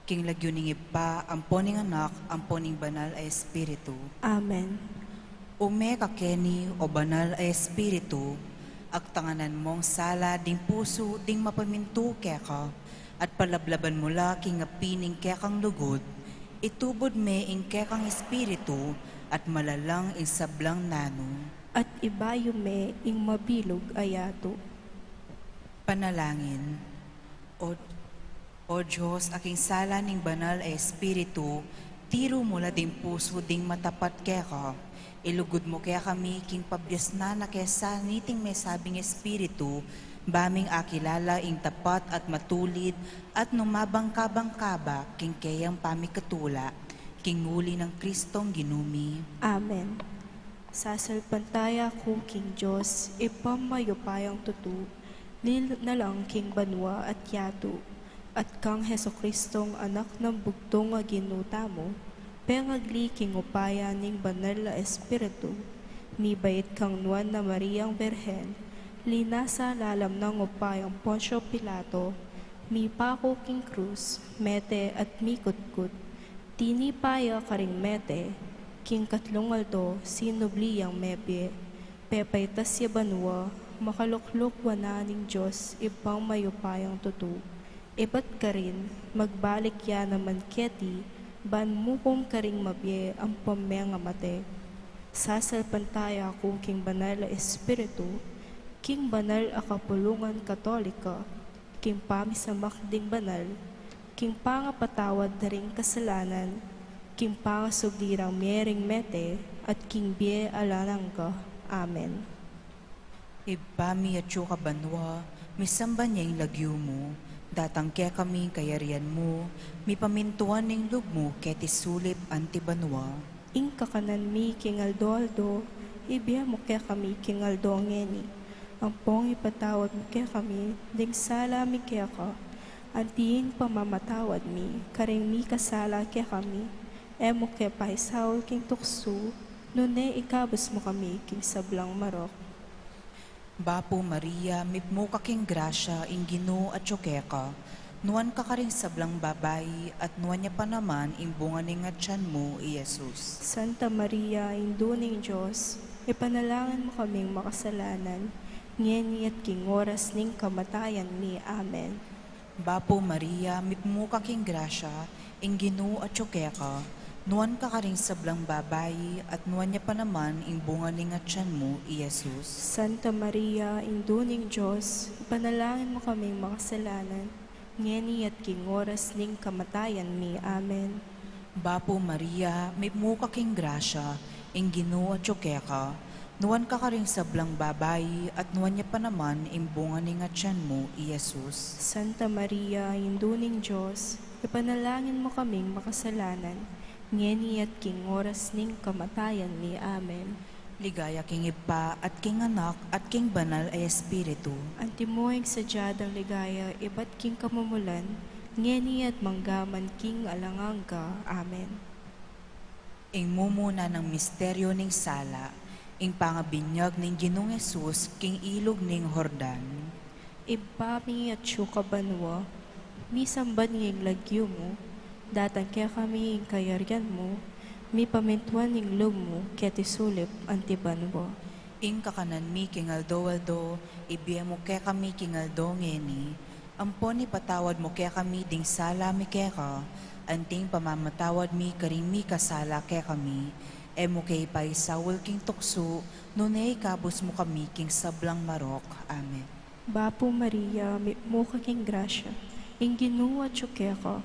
King lagyuning ipa, amponing anak, amponing banal ay espiritu. Amen. Ume kakeni o banal ay espiritu, agtanganan mong sala ding puso ding mapamintu keka, at palablaban mula king apining kekang lugod, itubod me ing kekang espiritu, at malalang ing sablang nano. At ibayume ing mabilog ayato. Panalangin. O Diyos, aking sala ning banal ay espiritu, tiro mula ding puso ding matapat keka, ilugod mo kaya kami king pabyas na kesa niting may sabing espiritu, baming akilala ing tapat at matulid at numabangkabang-kaba king kayang pamikatula, king nguli ng Kristong ginumi. Amen. Sasalpantaya ko, King Diyos, ipamayupayang tutu, na lang King Banwa at Yato, at kang Heso Kristong anak ng bugtong nga ginuta mo, pengagli king upaya ning banal na espiritu, ni bayit kang nuan na Mariang Berhen, linasa lalam ng upayang Poncio Pilato, mi pako king krus, mete at mi kutkut, tinipaya karing mete, king katlong aldo, sinubliyang mebye, pepaytas ya banwa, makaluklok wananing Diyos, ibang mayupayang tutu. Ibat ka rin, magbalik ya naman keti, ban mukom karing mabye ang pameng mate. Sasalpantaya ko king banal na espiritu, king banal a kapulungan katolika, king pamisamakding banal, king pangapatawad na ring kasalanan, king pangasugdirang mering mete, at king bie alanangga. Amen. Ibami at ka banwa, misamba niya yung lagyo mo, datangkya kami kayarian mo, mi pamintuan ng lug mo, keti sulip anti banwa. Ing kakanan mi king aldo, ibiya mo kaya kami king aldo ngeni. Ang pong ipatawad mo kaya kami, ding sala mi kaya ka, antiin pamamatawad mi, karing mi kasala kaya kami, mo kaya pahisaw king tukso, nune ikabos mo kami king sablang marok. Bapo Maria, mipmo ka king grasya, ing Ginoo at tsukeka, nuan ka karing sablang babayi, at nuan niya pa naman imbungan ng atyan mo, Iyesus. Santa Maria, Induning Diyos, ipanalangin mo kaming makasalanan, ngeni at king oras ning kamatayan ni. Amen. Bapo Maria, mipmo ka king grasya, ing Ginoo at tsukeka, nuan ka karing sablang babayi, at nuan niya pa naman imbungan ng atyan mo, Iyesus. Santa Maria, Induning Diyos, ipanalangin mo kaming makasalanan, ngeni at king oras ning kamatayan ni. Amen. Bapo Maria, mipmo ka king grasya, ing Ginoo at tsukeka, nuan ka karing sablang babayi, at nuan niya pa naman imbungan ng atyan mo, Iyesus. Santa Maria, Induning Diyos, ipanalangin mo kaming makasalanan, ngeni at king oras ning kamatayan ni. Amen. Ligaya king ipa at king anak at king banal ay espiritu. Antimoing sadyadang ligaya, ibat king kamumulan, ngeni at manggaman king alangangga. Amen. Ing mumuna ng misteryo ning sala, ing pangabinyag ning Ginoong Hesus king ilog ning Hordan. Ibami at syuka banwa, misambad nging lagyo mo, datang kaya kami ing kayaryan mo, mi pamintuan ning lug mo, keti sulip antibanwa. Ing kakanan mi king aldo, ibiya mo kaya kami king aldo ngeni, ampon ipatawad mo kaya kami ding sala mi kaya anting pamamatawad mi karing mi kasala kaya kami, mo kay paisawal king tukso, nunay kabos mo kami king sablang marok. Amen. Bapo Maria, mo ka king grasya, ing Ginoo at tsukeka,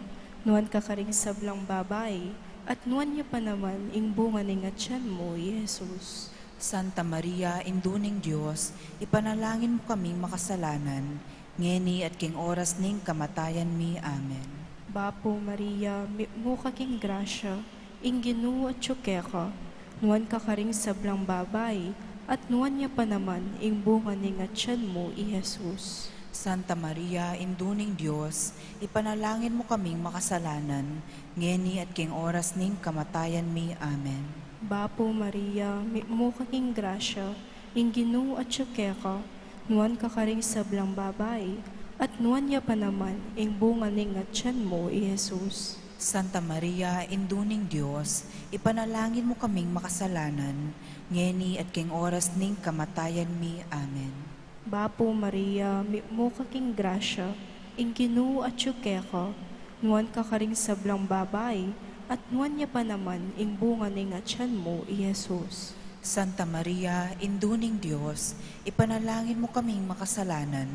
nuan ka karing sablang babae, at nuan niya pa naman ing bunga ning atyan mo, Jesus. Santa Maria, Induning Diyos, ipanalangin mo kaming makasalanan, ngeni at king oras ning kamatayan mi. Amen. Bapo Maria, mo ka king grasya, ing Ginoo at tsukeka, nuan ka karing sablang babae, at nuan niya pa naman ing bunga ning atyan mo, Jesus. Santa Maria, Induning Diyos, ipanalangin mo kaming makasalanan, ngeni at king oras ning kamatayan mi. Amen. Bapo Maria, mo ka king grasya, ing Ginoo at tsukeka, nuan ka karing sablang babae, at nuwan niya pa naman ing bunga ning at tiyan mo, I Jesus. Santa Maria, induning Diyos, ipanalangin mo kaming makasalanan, ngeni at king oras ning kamatayan mi. Amen. Bapo Maria, mi mo kaking grasya, ing Ginoo at ka, nuwan ka karing sablang babay, at nuwan niya pa naman ing bunga ning at tiyan mo, I Jesus. Santa Maria, induning Diyos, ipanalangin mo kaming makasalanan,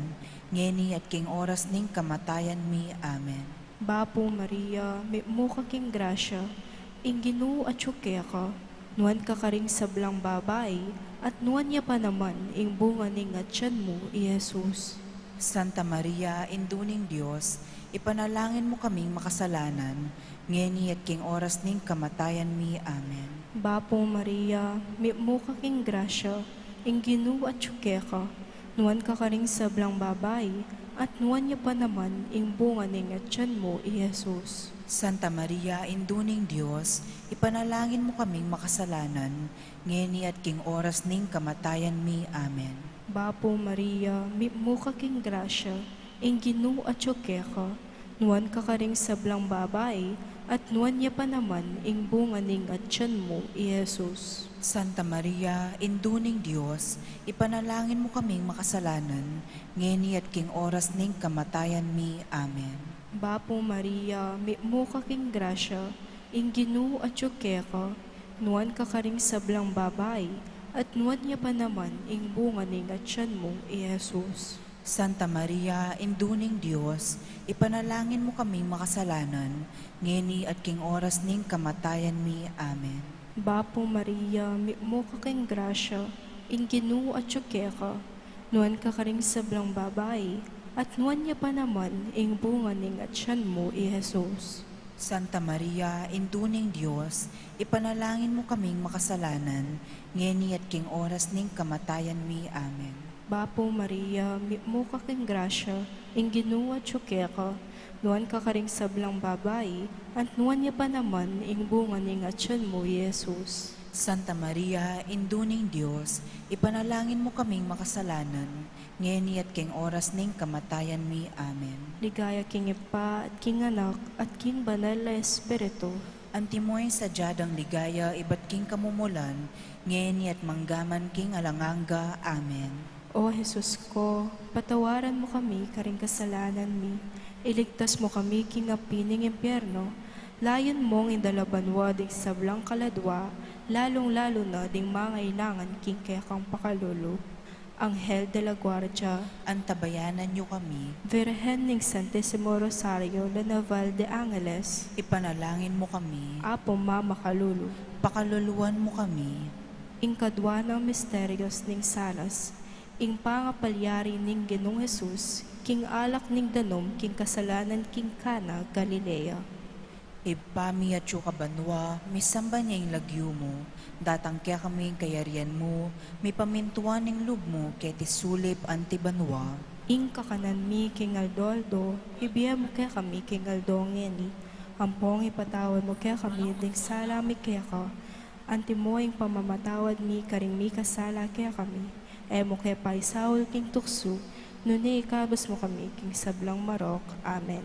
ngeni at king oras ning kamatayan mi. Amen. Bapo Maria, mi mo kaking grasya, ing Ginoo at ka, nuwan ka karing sablang babay, at nuwan niya pa naman ing bunga ning at tiyan mo, I Jesus. Santa Maria, induning Diyos, ipanalangin mo kaming makasalanan, ngeni at king oras ning kamatayan mi. Amen. Bapo Maria, mi mo kaking grasya, ing Ginoo at ka, nuwan ka karing sablang babay, at nuwan niya pa naman ing bunga ning at tiyan mo, I Jesus. Santa Maria, induning Diyos, ipanalangin mo kaming makasalanan, ngeni at king oras ning kamatayan mi. Amen. Bapo Maria, mi mo kaking grasya, ing Ginoo at ka, nuwan ka karing sablang babay, at nuwan niya pa naman ing bunga ning at tiyan mo, I Jesus. Santa Maria, induning Diyos, ipanalangin mo kaming makasalanan, ngeni at king oras ning kamatayan mi. Amen. Bapo Maria, mi mo kaking grasya, ing Ginoo at ka, nuwan ka karing sablang babay, at nuwan niya pa naman ing bunga ning at tiyan mo, I Jesus. Santa Maria, induning Diyos, ipanalangin mo kaming makasalanan, ngeni at king oras ning kamatayan mi. Amen. Bapo Maria, mi mo kaking grasya, ing Ginoo at ka, nuwan ka karing sablang babay, at nuwan niya pa naman ing bunga ning at tiyan mo, I Jesus. Santa Maria, induning Diyos, ipanalangin mo kaming makasalanan, ngeni at king oras ning kamatayan mi. Amen. Bapo Maria, mi mo kaking grasya, ing Ginoo at ka, nuwan ka karing sablang babay, at nuwan niya pa naman ing bunga ning at tiyan mo, Jesus. Santa Maria, induning Diyos, ipanalangin mo kaming makasalanan, ngeni at king oras ning kamatayan mi. Amen. Ligaya king Ipa at king Anak at king Banal na Espiritu. Antimoy sa jadang ligaya, iba't king kamumulan, ngeni at manggaman king alanganga. Amen. O Jesus ko, patawaran mo kami karing kasalanan mi. Iligtas mo kami king apining impyerno. Layon mong indalabanwa ding sablang kaladwa, lalong-lalo na ding mga ilangan king kaya kang pakalulu. Anghel de la Guardia, Antabayanan niyo kami, Virgen ning Santissimo Rosario de Naval de Angeles, ipanalangin mo kami, Apo Mama Kalulu, pakaluluwan mo kami, ing kadwa ng misteryos ning salas, ing pangapalyari ning Ginoong Jesus, king alak ning danom, king kasalanan king Kana, Galilea. Ipami at kabanwa, misamba niya yung lagyo mo, datang kaya kami yung kayarian mo, may pamintuan ng lub mo, kaya tisulip antibanwa. Ing kakanan mi king Aldoldo, ibiya mo kaya kami king Aldongeni, ampong ipatawad mo kaya kami ding sala mi kaya ka, anti mo ing pamamatawad mi karing mi kasala kaya kami, mo kaya paisaul king tukso, nuni ikabos mo kami king sablang marok. Amen.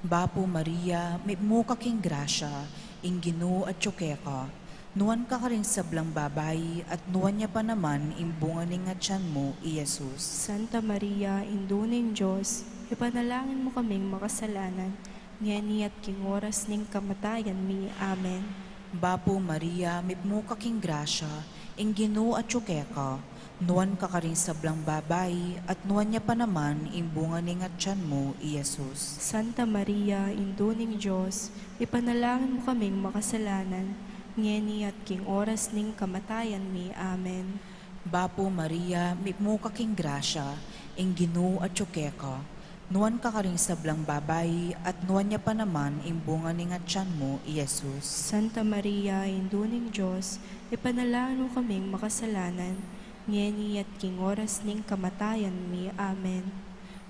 Bapo Maria, may muka king grasya, ing Ginoo at ka, nuwan ka rin sablang babay, at nuwan niya pa naman imbunga ning at tiyan mo, Jesus. Santa Maria, induning Diyos, ipanalangin mo kaming makasalanan, ngeni at king oras ning kamatayan mi. Amen. Bapo Maria, may muka king grasya, ing Ginoo at ka, nuwan ka rin sablang babay, at nuwan niya pa naman imbunga ning at tiyan mo, Jesus. Santa Maria, induning Diyos, ipanalangin mo kaming makasalanan, ngeni at king oras ning kamatayan mi. Amen. Bapo Maria, may muka king grasya, ing Ginoo at ka, nuwan ka rin sablang babay, at nuwan niya pa naman imbunga ning at tiyan mo, Jesus. Santa Maria, induning Diyos, ipanalangin mo kaming makasalanan, ngeni at king oras ning kamatayan mi. Amen.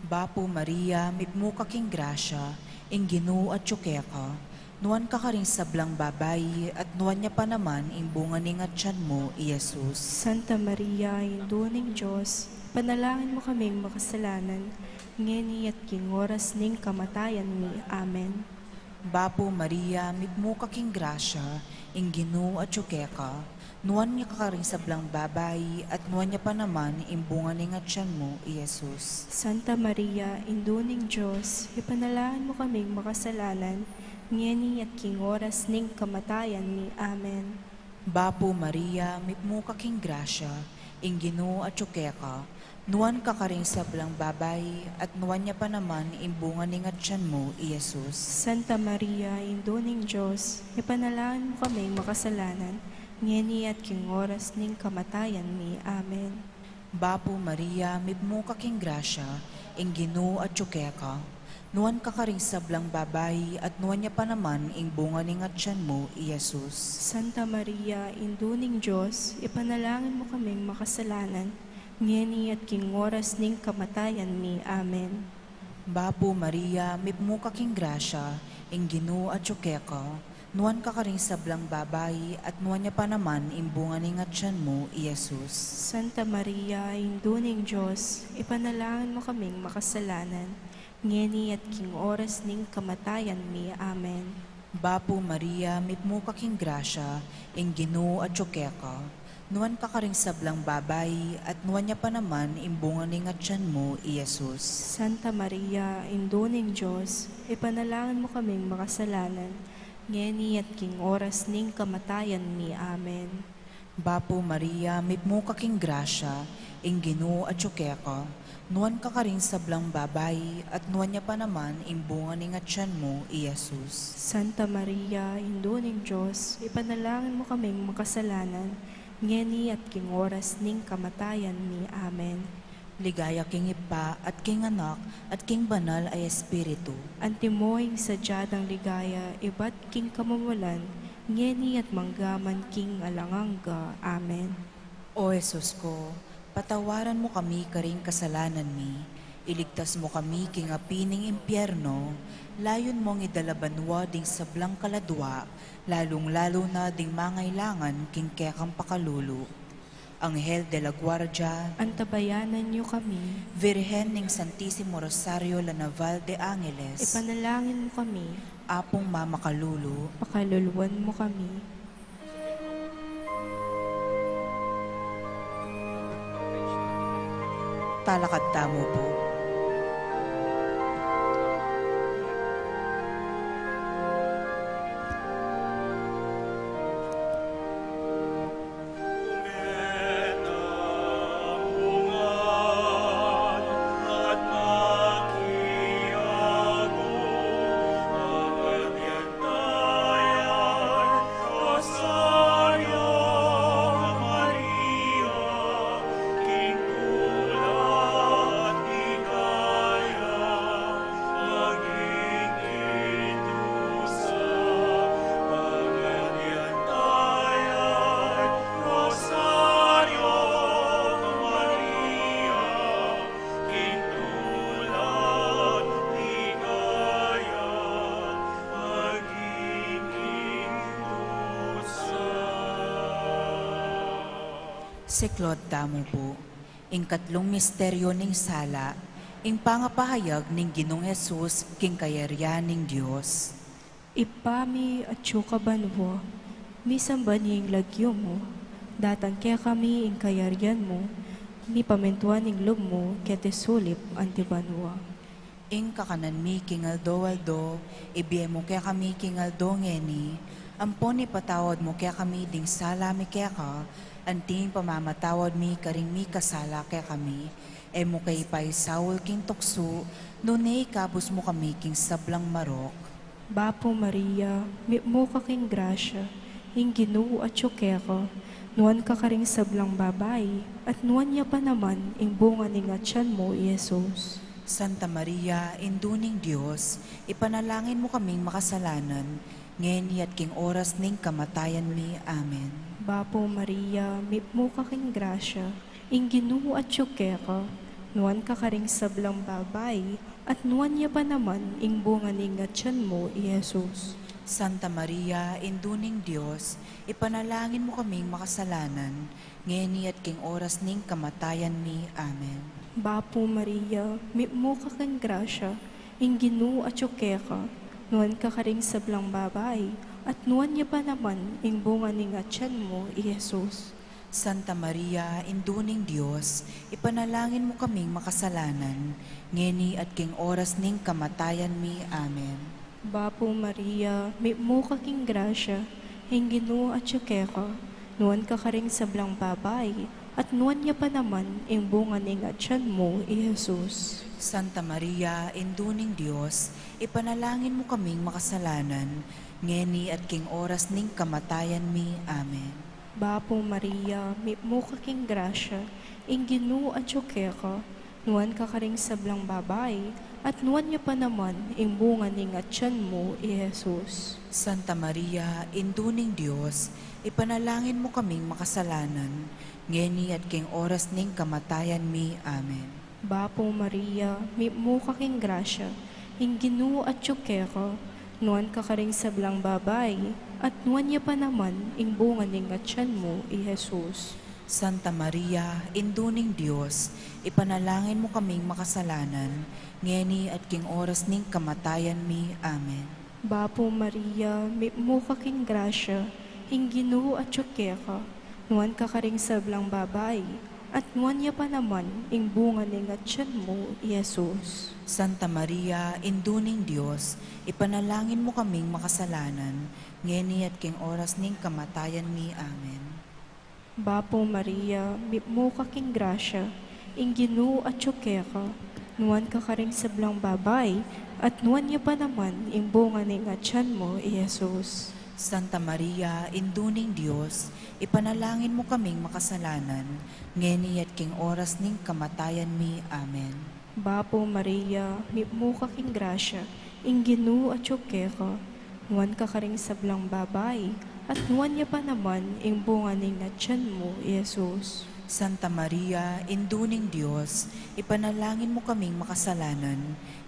Bapo Maria, may muka king grasya, ing Ginoo at ka, nuwan ka rin sablang babay, at nuwan niya pa naman imbunga ning at tiyan mo, Jesus. Santa Maria, induning Diyos, ipanalangin mo kaming makasalanan, ngeni at king oras ning kamatayan mi. Amen. Bapo Maria, mipmo kaking grasya, ingginu at tsukeka, nuan niya kakaring sablang babay, at nuan niya pa naman imbungan ng atyan mo, Iyesus. Santa Maria, Induning Diyos, ipanalangin mo kaming makasalanan, ngeni at king oras ning kamatayan mi. Amen. Bapo Maria, mipmo kaking grasya, ingginu at tsukeka, nuan kakaring sablang babay, at nuan niya pa naman imbungan ng atyan mo, Iyesus. Santa Maria, Induning Diyos, ipanalangin mo kaming makasalanan, ngeni at king oras ning kamatayan mi. Amen. Bapo Maria, mipmo kaking grasya, ingginu at tsukeka, nuan kakaring sablang babay, at nuan niya pa naman imbungan ng atyan mo, Iyesus. Santa Maria, Induning Diyos, ipanalangin mo kaming makasalanan, ngeni at king oras ning kamatayan mi. Amen. Bapo Maria, mipmo kaking grasya, ingginu at tsukeka, nuan kakaring sablang babay, at nuan niya pa naman imbungan ng atyan mo, Iyesus. Santa Maria, Induning Diyos, ipanalangin mo kaming makasalanan, ngeni at king oras ning kamatayan mi. Amen. Bapo Maria, mipmo kaking grasya, ingginu at tsukeka, nuan kakaring sablang babay, at nuan niya pa naman imbungan ng atyan mo, Iyesus. Santa Maria, Induning Diyos, ipanalangin mo kaming makasalanan, ngeni at king oras ning kamatayan mi. Amen. Bapo Maria, mipmo kaking grasya, ingginu at tsukeka, nuan kakaring sablang babay, at nuan niya pa naman imbungan ng atyan mo, Iyesus. Santa Maria, Induning Diyos, ipanalangin mo kaming makasalanan, ngeni at king oras ning kamatayan mi. Amen. Ligaya king Ipa at king Anak at king Banal ay Espiritu. Antimoing sadyadang ligaya, iba't king kamumulan, ngeni at manggaman king alangangga. Amen. O Jesus ko, patawaran mo kami karing kasalanan mi, iligtas mo kami king apining impyerno, layon mong idalabanwa ding sablang kaladwa, lalong-lalo na ding mangailangan king kekang pakalulu. Anghel de la Guardia, Antabayanan niyo kami, Virhen ning Santissimo Rosario la Naval de Angeles, ipanalangin mo kami, apong mamakalulu, pakaluluwan mo kami. talakad tamo po. Siklod tamo po, ing katlong misteryo ning sala, ing pangapahayag ning Ginong Jesus king kayaryan ning Dios. Ipami at syuka banwa, misamba niyang lagyo mo, datan kaya kami ing kayaryan mo, ni pamentuan ing loob mo, kete sulip antibanwa. Ing kakanan mi king aldo, ibiye mo kaya kami king aldo ngeni, ampon ipatawad mo kaya kami ding sala mi kaya ka, anting pamamatawad mi karing mi kasala kaya kami, e mo kay pay Saul king tukso, nunay kabus mo kami king sablang marok. Bapo Maria, mo ka king grasya, ing Ginoo at syukeka, nuan ka karing sablang babae, at nuan niya pa naman ing bunga ning atyan mo, Yesus. Santa Maria, induning Diyos, ipanalangin mo kaming makasalanan, ngayon at king oras ning kamatayan mi. Amen. Bapo Maria, mo ka king grasya, ing Ginoo at syukeka, nuan ka karing sablang babae, at nuan niya pa naman ing bunga ning atyan mo, Yesus. Santa Maria, induning Diyos, ipanalangin mo kaming makasalanan, ngeni at king oras ning kamatayan mi. Amen. Bapo Maria, mo ka kang grasya, inginu at ka, nuan ka karing sablang babae, at nuan niya pa naman, ing bunga ning atyan mo, i Jesus. Santa Maria, induning Diyos, ipanalangin mo kaming makasalanan, ngeni at king oras ning kamatayan mi. Amen. Bapo Maria, mo ka king grasya, inginu at ka, nuan ka karing sablang babae, at nuan niya pa naman, ing bunga ning atyan mo, i Jesus. Santa Maria, induning Diyos, ipanalangin mo kaming makasalanan, ngeni at king oras ning kamatayan mi. Amen. Bapo Maria, mo ka king grasya, inginu at ka, nuan ka karing sablang babae, at nuan niya pa naman, ing bunga ning atyan mo, i Jesus. Santa Maria, induning Diyos, ipanalangin mo kaming makasalanan, ngeni at king oras ning kamatayan mi. Amen. Bapo Maria, mo ka king grasya, inginu at ka, nuan ka karing sablang babae, at nuan niya pa naman, ing bunga ning atyan mo, i Jesus. Santa Maria, induning Diyos, ipanalangin mo kaming makasalanan, ngeni at king oras ning kamatayan mi. Amen. Bapo Maria, mo ka king grasya, inginu at ka, nuan ka karing sablang babae, at nuan niya pa naman, ing bunga ning atyan mo, i Jesus. Santa Maria, induning Diyos, ipanalangin mo kaming makasalanan, ngeni at king oras ning kamatayan mi. Amen. Bapo Maria, mo ka king grasya, inginu at ka, nuan ka karing sablang babae, at nuan niya pa naman, ing bunga ning atyan mo, i Jesus. Santa Maria, induning Diyos, ipanalangin mo kaming makasalanan, ngeni at king oras ning kamatayan mi. Amen. Bapo Maria, mo ka king grasya, inginu at ka, nuan ka karing sablang babae, at nuan niya pa naman, ing bunga ning atyan mo, Jesus. Santa Maria, induning Diyos, ipanalangin mo kaming makasalanan,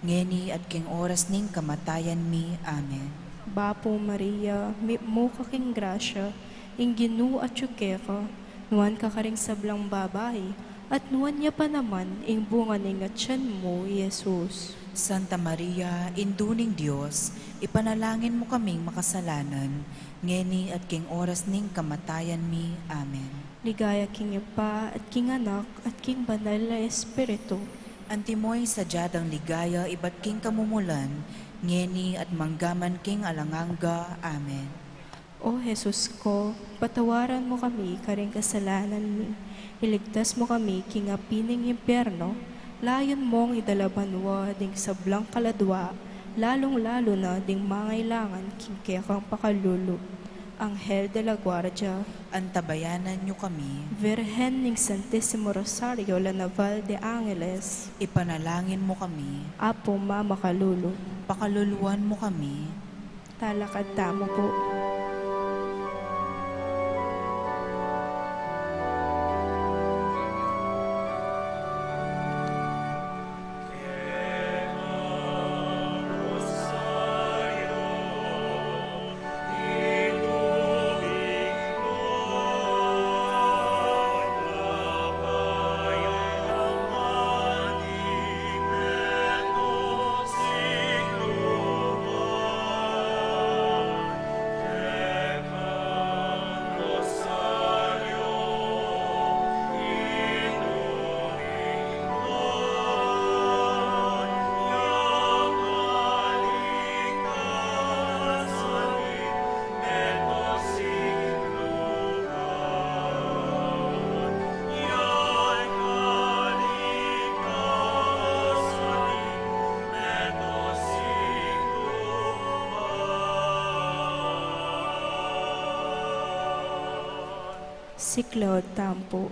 ngeni at king oras ning kamatayan mi. Amen. Bapo Maria, mo ka king grasya, inginu at ka, nuan ka karing sablang babae, at nuan niya pa naman, ing bunga ning atyan mo, Jesus. Santa Maria, induning Diyos, ipanalangin mo kaming makasalanan, ngeni at king oras ning kamatayan mi. Amen. Ligaya king pa at king anak at king banal na espiritu. Antimoy sadyadang ligaya, iba't king kamumulan, ngeni at manggaman king alanganga. Amen. O Jesus ko, patawaran mo kami karing kasalanan mi. Iligtas mo kami king apining impyerno, layon mong idalabanwa ding sablang kaladwa, lalong-lalo na ding mangailangan king kekang pakalulu. Anghel de la Guardia, Antabayanan niyo kami, Virgen ning Santissimo Rosario la Naval de Angeles, ipanalangin mo kami, Apo Mama Kalulu, pakaluluan mo kami, talakad tamo po. Siklaw tampo,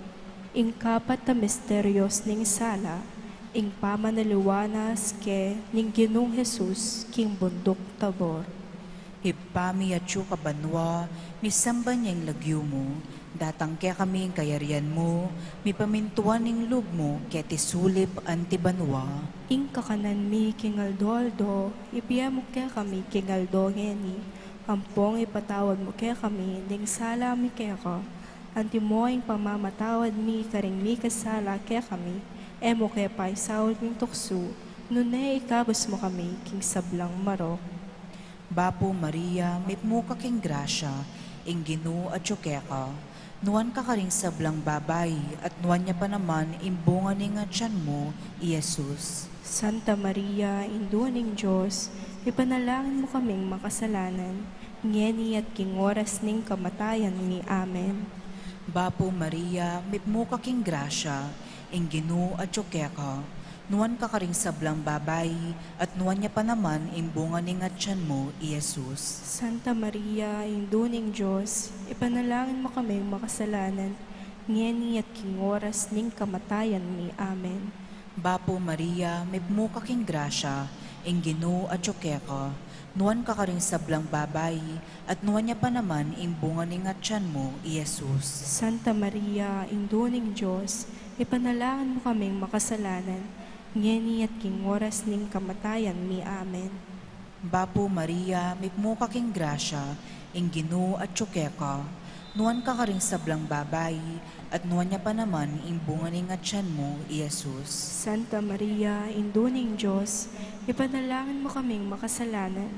ing kapat na misteryos ning sala, ing pamanaluwanas ke ning Ginong Jesus king bundok Tabor. hipami at yu kabanwa, misamba niyang lagyo mo, datang kaya kami ang kayarian mo, mi pamintuan ning lub mo, kaya tisulip antibanwa. Ing kakanan mi king aldo-aldo, ipiyamok kaya kami king aldo ngeni, Ampong ipatawad mo kaya kami, ding sala mi kaya ko. Antimoing pamamatawad mi, karing mi kasala kaya kami. Emo kaya pa isawad ng tukso, nunay ikabos mo kami, king sablang marok. Bapo Maria, mipmuka king grasya, ingginu at ka. Nuan ka karing sablang babay, at nuan niya pa naman imbunga ni nga tiyan mo, Iesus. Santa Maria, Induaning Diyos, ipanalangin mo kaming makasalanan, ngeni at king oras ning kamatayan ni Amen. Bapo Maria, mipmuka king grasya, ingginu at ka. Nuan ka karing sablang babay, at nuan niya pa naman imbunga ni nga tiyan mo, Iesus. Santa Maria, Induaning Diyos, ipanalangin mo kaming makasalanan, ngeni at king oras ning kamatayan ni Amen. Bapo Maria, mipmuka king grasya, ingginu at ka. Nuan ka karing sablang babay, at nuan niya pa naman imbunga ni nga tiyan mo, Iesus. Santa Maria, Induaning Diyos, ipanalangin mo kaming makasalanan, ngeni at king oras ning kamatayan ni Amen. Bapo Maria, mipmuka king grasya, ingginu at ka. Nuan ka karing sablang babay, at nuan niya pa naman imbunga ni nga tiyan mo, Iesus. Santa Maria, Induaning Diyos, ipanalangin mo kaming makasalanan,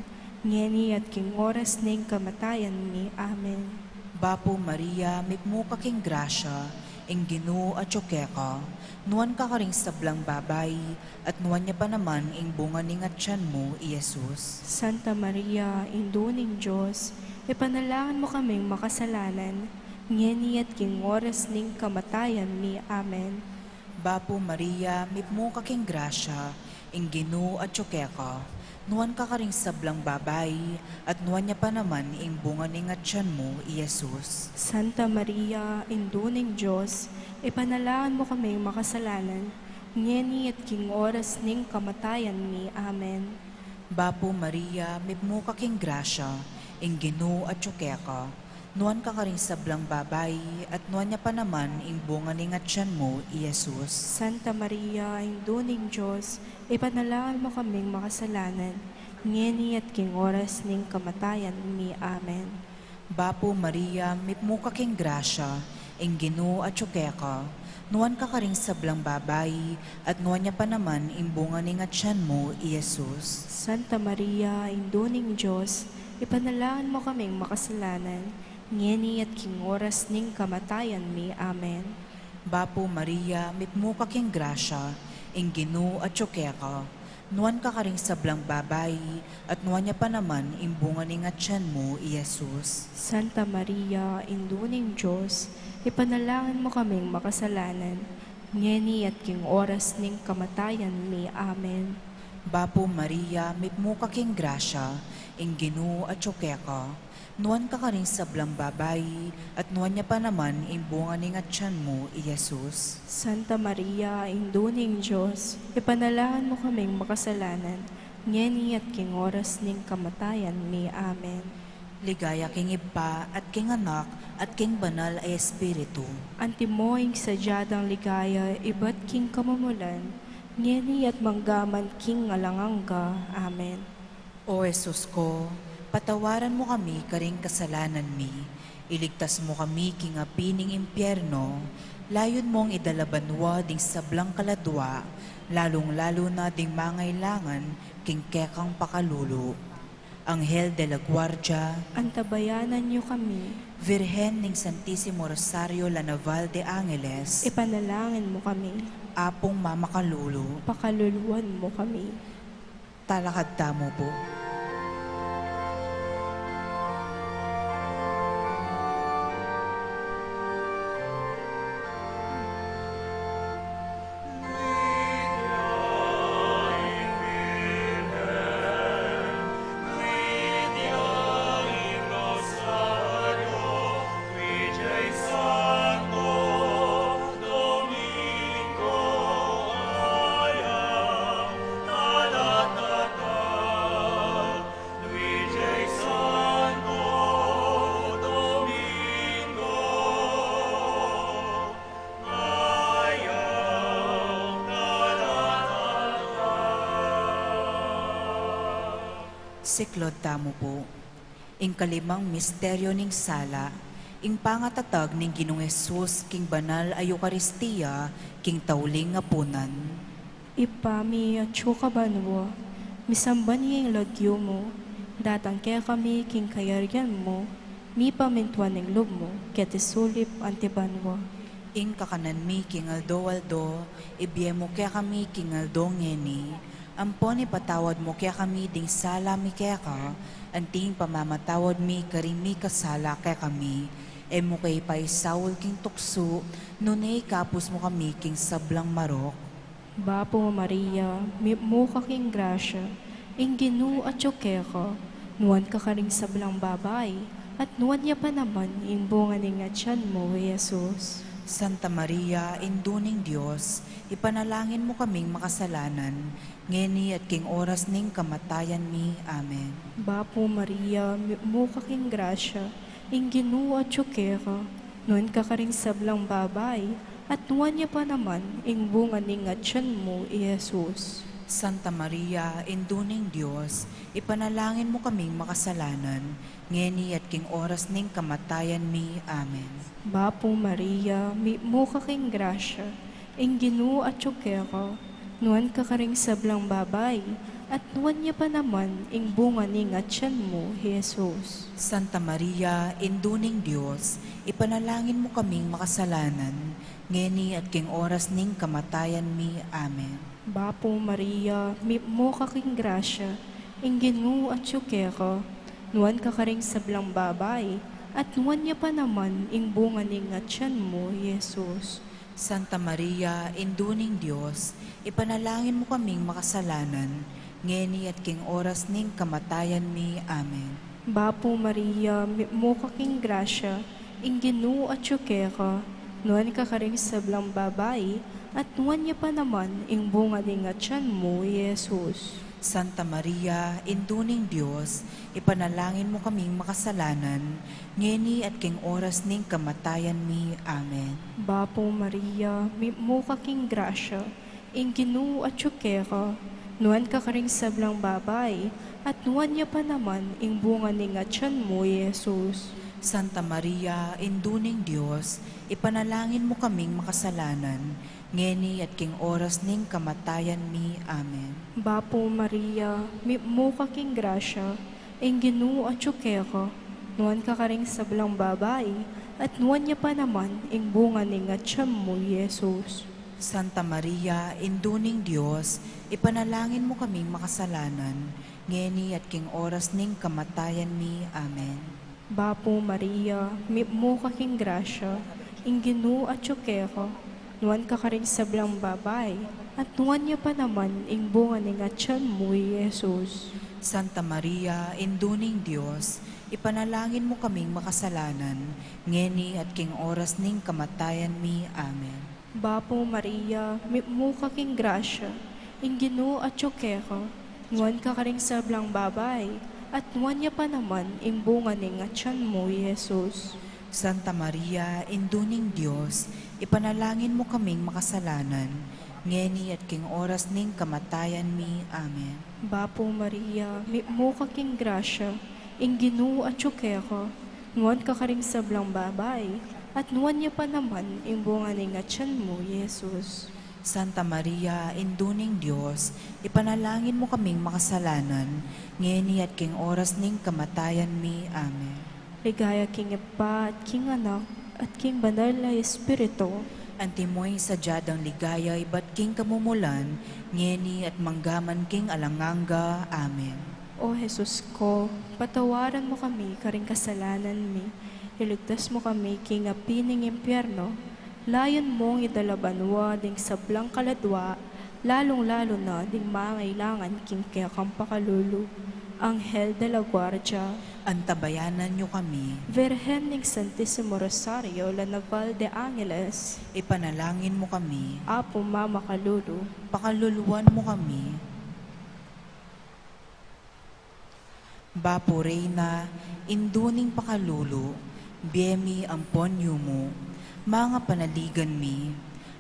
ngeni at king oras ning kamatayan ni Amen. Bapo Maria, mipmuka king grasya, ingginu at ka. Nuan ka karing sablang babay, at nuan niya pa naman imbunga ni nga tiyan mo, Iesus. Santa Maria, Induaning Diyos, ipanalangin mo kaming makasalanan, ngeni at king oras ning kamatayan ni Amen. Bapo Maria, mipmuka king grasya, ingginu at ka. Nuan ka karing sablang babay, at nuan niya pa naman imbunga ni nga tiyan mo, Iesus. Santa Maria, Induaning Diyos, ipanalangin mo kaming makasalanan, ngeni at king oras ning kamatayan ni Amen. Bapo Maria, mipmuka king grasya, ingginu at ka. Nuan ka karing sablang babay, at nuan niya pa naman imbunga ni nga tiyan mo, Iesus. Santa Maria, Induaning Diyos, ipanalangin mo kaming makasalanan, ngeni at king oras ning kamatayan ni Amen. Bapo Maria, mipmuka king grasya, ingginu at ka. Nuan ka karing sablang babay, at nuan niya pa naman imbunga ni nga tiyan mo, Iesus. Santa Maria, Induaning Diyos, ipanalangin mo kaming makasalanan, ngeni at king oras ning kamatayan ni Amen. Bapo Maria, mipmuka king grasya, ingginu at ka. Nuan ka karing sablang babay, at nuan niya pa naman imbunga ni nga tiyan mo, Iesus. Santa Maria, Induaning Diyos, ipanalangin mo kaming makasalanan, ngeni at king oras ning kamatayan ni Amen. Bapo Maria, mipmuka king grasya, ingginu at ka. Nuan ka karing sablang babay, at nuan niya pa naman imbunga ni nga tiyan mo, Iesus. Santa Maria, Induaning Diyos, ipanalangin mo kaming makasalanan, ngeni at king oras ning kamatayan ni Amen. Ligaya king Iba at king Anak at king Banal ay Espiritu. Antimoing sadyadang ligaya, iba't king kamumulan, ngeni at manggaman king ngalangangga. Amen. O Jesus ko, patawaran mo kami karing kasalanan mi. Iligtas mo kami king apining impyerno. Layon mong idalabanwa ding sablang kaladwa, lalong-lalo na ding mangailangan king kekang pakalulu. Anghel de la Guardia, Antabayanan niyo kami, Virhen ning Santissimo Rosario La Naval de Angeles, ipanalangin mo kami, Apong mamakalulu, pakaluluwan mo kami. talakad tamo po. Siklod tamo po. Ing kalimang misteryo ning sala, ing pangatatag ning Ginoong Hesus king banal a Eukaristiya king tawling nga punan. Ipami at banwa, misamban yung lagyo mo, datang kaya kami king kayaryan mo, mi pamintuan ng loob mo, ket isulip antibanwa. Ing kakanan mi king aldo, ibiemo kaya kami king aldo ngeni, ampon ipatawad mo kaya kami ding sala mi kaya ka, anting pamamatawad mi karing mi kasala kaya kami, mo kay paisawol king tukso, nunay kapos mo kami king sablang marok. Bapo Maria, mo kaking grasya, ing ginu at ka, nuwan ka karing sablang babay, at nuwan niya pa naman ing bunga ning atyan mo, Jesus. Santa Maria, induning Diyos, ipanalangin mo kaming makasalanan, ngeni at king oras ning kamatayan mi. Amen. Bapo Maria, mo kaking grasya, ing ginu at ka, nuwan ka karing sablang babay, at nuwan niya pa naman ing bunga ning atyan mo, Jesus. Santa Maria, induning Diyos, ipanalangin mo kaming makasalanan, ngeni at king oras ning kamatayan mi. Amen. Bapo Maria, mo kaking grasya, ing ginu at ka, nuwan ka karing sablang babay, at nuwan niya pa naman ing bunga ning atyan mo, Jesus. Santa Maria, induning Diyos, ipanalangin mo kaming makasalanan, ngeni at king oras ning kamatayan mi. Amen. Bapo Maria, mo kaking grasya, ing ginu at ka, nuwan ka karing sablang babay, at nuwan niya pa naman ing bunga ning atyan mo, Jesus. Santa Maria, induning Diyos, ipanalangin mo kaming makasalanan, ngeni at king oras ning kamatayan mi. Amen. Bapo Maria, mo kaking grasya, ing ginu at ka, nuwan ka karing sablang babay, at nuwan niya pa naman ing bunga ning atyan mo, Jesus. Santa Maria, induning Diyos, ipanalangin mo kaming makasalanan, ngeni at king oras ning kamatayan mi. Amen. Bapo Maria, mo kaking grasya, ing ginu at ka, nuwan ka karing sablang babay, at nuwan niya pa naman ing bunga ning atyan mo, Jesus. Santa Maria, induning Diyos, ipanalangin mo kaming makasalanan, ngeni at king oras ning kamatayan mi. Amen. Bapo Maria, mo kaking grasya, ing ginu at ka, nuwan ka karing sablang babay, at nuwan niya pa naman ing bunga ning atyan mo, Jesus. Santa Maria, induning Diyos, ipanalangin mo kaming makasalanan, ngeni at king oras ning kamatayan mi. Amen. Bapo Maria, mo kaking grasya, ing ginu at ka, nuwan ka karing sablang babay, at nuwan niya pa naman ing bunga ning atyan mo, Jesus. Santa Maria, induning Diyos, ipanalangin mo kaming makasalanan, ngeni at king oras ning kamatayan mi. Amen. Bapo Maria, mo kaking grasya, ing ginu at ka, nuwan ka karing sablang babay, at nuwan niya pa naman ing bunga ning atyan mo, Jesus. Santa Maria, induning Diyos, ipanalangin mo kaming makasalanan, ngeni at king oras ning kamatayan mi. Amen. Bapo Maria, mo kaking grasya, ing ginu at ka, nuwan ka karing sablang babay, at nuwan niya pa naman ing bunga ning atyan mo, Jesus. Santa Maria, induning Diyos, ipanalangin mo kaming makasalanan, ngeni at king oras ning kamatayan mi. Amen. Ligaya king Ipa at king Anak, at king Banal na Espiritu, Antimoy sadyadang ligaya, iba't king kamumulan, ngeni at manggaman king alanganga. Amen. O Jesus ko, patawaran mo kami karing kasalanan mi, iligtas mo kami king apining impyerno, layon mong idalabanwa ding sablang kaladwa, lalong-lalo na ding mangailangan king kaya kang pakalulu. Anghel de la Guardia, Antabayanan niyo kami, Virgen ning Santissimo Rosario, La Naval de Angeles, ipanalangin mo kami, Apo Mama Kalulu, pakaluluwan mo kami. Bapo Reyna, induning pakalulu, biemi amponyo mo, mga panaligan mi.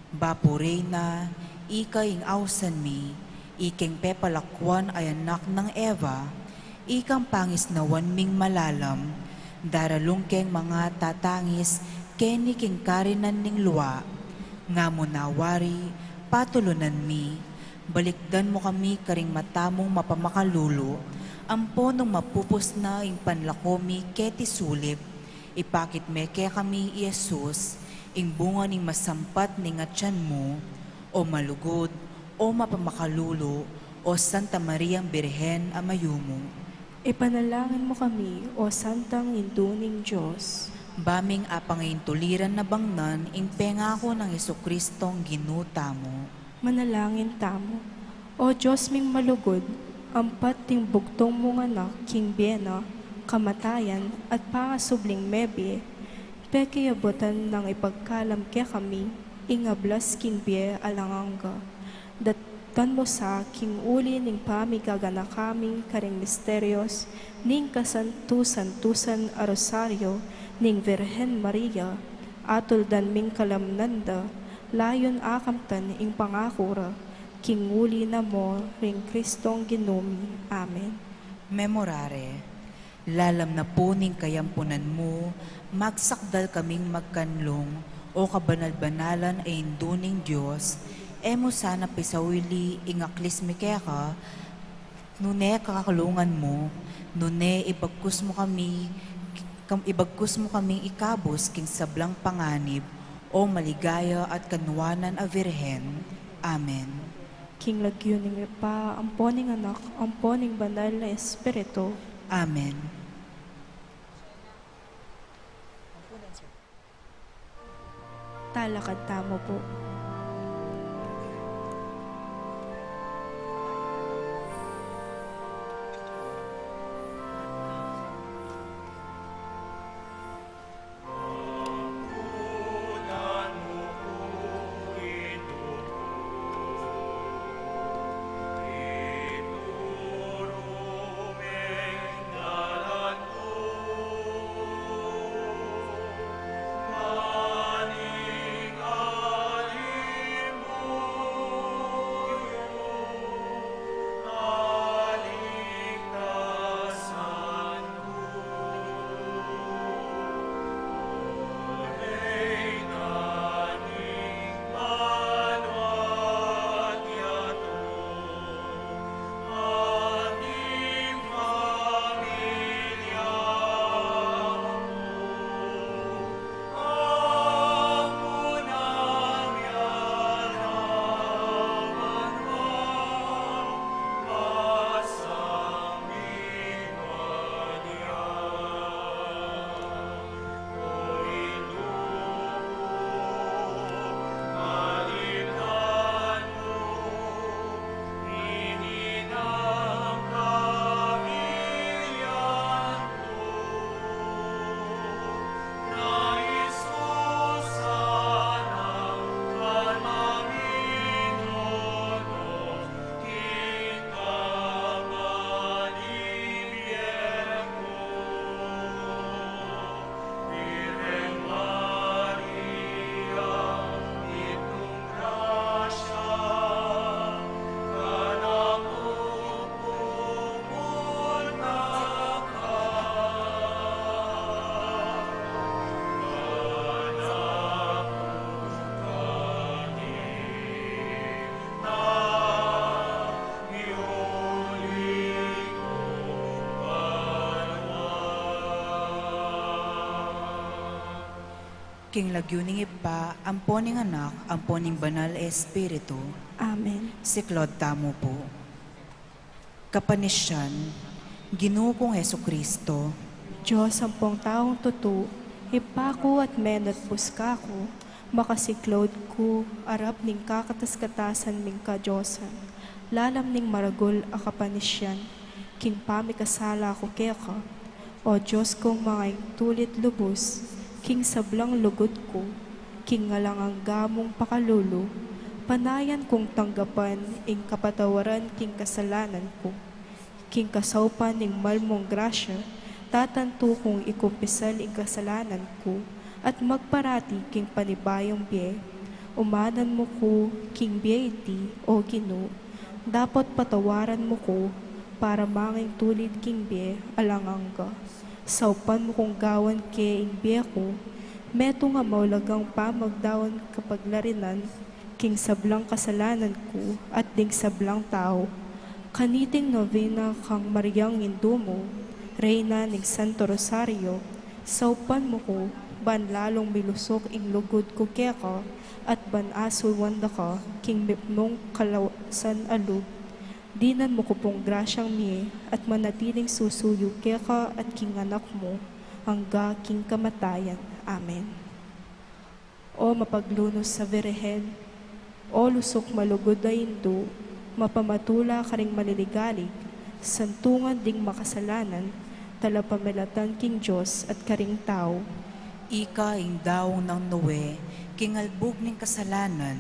Bapo Reyna, ikaing awsan mi, iking pepalakwan ay anak ng Eva, ikang pangis na wanming malalam, daralong keng mga tatangis, keni king karinan ning luwa, nga mo nawari, patulunan mi, balikdan mo kami karing matamong mapamakalulo, ampo nung mapupos na ing panlakomi keti sulip, ipakit me ke kami Yesus, ing bunga ning masampat ning atyan mo, o malugod, o mapamakalulo, o Santa Mariang Birhen amayumo. Ipanalangin mo kami, O Santang Induning Diyos. Baming apangayin tuliran na bangnan, ing pengako ng Jesukristong ginuta mo. Manalangin tamo. O Diyos ming malugod, ampat ting bugtong mong anak, king Biena, kamatayan at pangasubling mebe, pekiabutan ng ipagkalam kaya kami, ingablas king Bie alanganga. Datan mo sa king uli ning pamigagana kami karing misteryos, ning kasantusan-tusan a rosaryo, ning Virhen Maria, atol dan ming kalamnanda, layon akamtan ing pangakura, king uli na mo ring Kristong ginumi. Amen. Memorare, lalam na po ning kayampunan mo, magsakdal kaming magkanlong, o kabanal-banalan ay induning Diyos, emo sana pisawili ingaklis mi kaya ka, nune kakakulungan mo, nune ibagkus mo kaming ikabos king sablang panganib, o maligaya at kanwanan a Virhen. Amen. King lagyuning pa, amponing anak, amponing banal na Espiritu. Amen. Talakad tamo po. King lagyuning ipa, amponing anak, amponing banal Espiritu, Amen. siklod tamo po. Kapanisyan, Ginoo kong Hesukristo, Diyos ang pong taong tutu, ipako at menat puskako, makasiklod ko, arap ning kakatas-katasan ming kadyosan, lalam ning maragol a kapanisyan, king pamikasala ko keka, o Diyos kong mga tulit lubos, king sablang lugod ko, king ngalang ang gamong pakalulo, panayan kong tanggapan, ing kapatawaran king kasalanan ko, king kasaupan ning malmong grasya, tatanto kong ikupisal ing kasalanan ko, at magparati king panibayong biye, umanan mo ko, king biyeti, o Ginoo, dapat patawaran mo ko, para manging tulid king be alangangga. Saupan mo kung gawan ke ing be ko, meto nga maulagang pamagdawan kapag larinan, king sablang kasalanan ko at ding sablang tao. Kaniting novena kang Mariang Indumo, Reyna ng Santo Rosario, saupan mo ko, ban lalong milusok ing lugod ko keka, at ban asul wanda ka, king mipnong kalawasan alub. Dinan mo ko pong grasyang miye, at manatiling susuyo keka at king anak mo, hangga king kamatayan. Amen. O mapaglunos sa Birhen, o lusok malugod na indo, mapamatula ka ring maliligalig, santungan ding makasalanan, talapamilatan king Diyos at karing tao. Ika ing daong ng Noe, king albog ning kasalanan,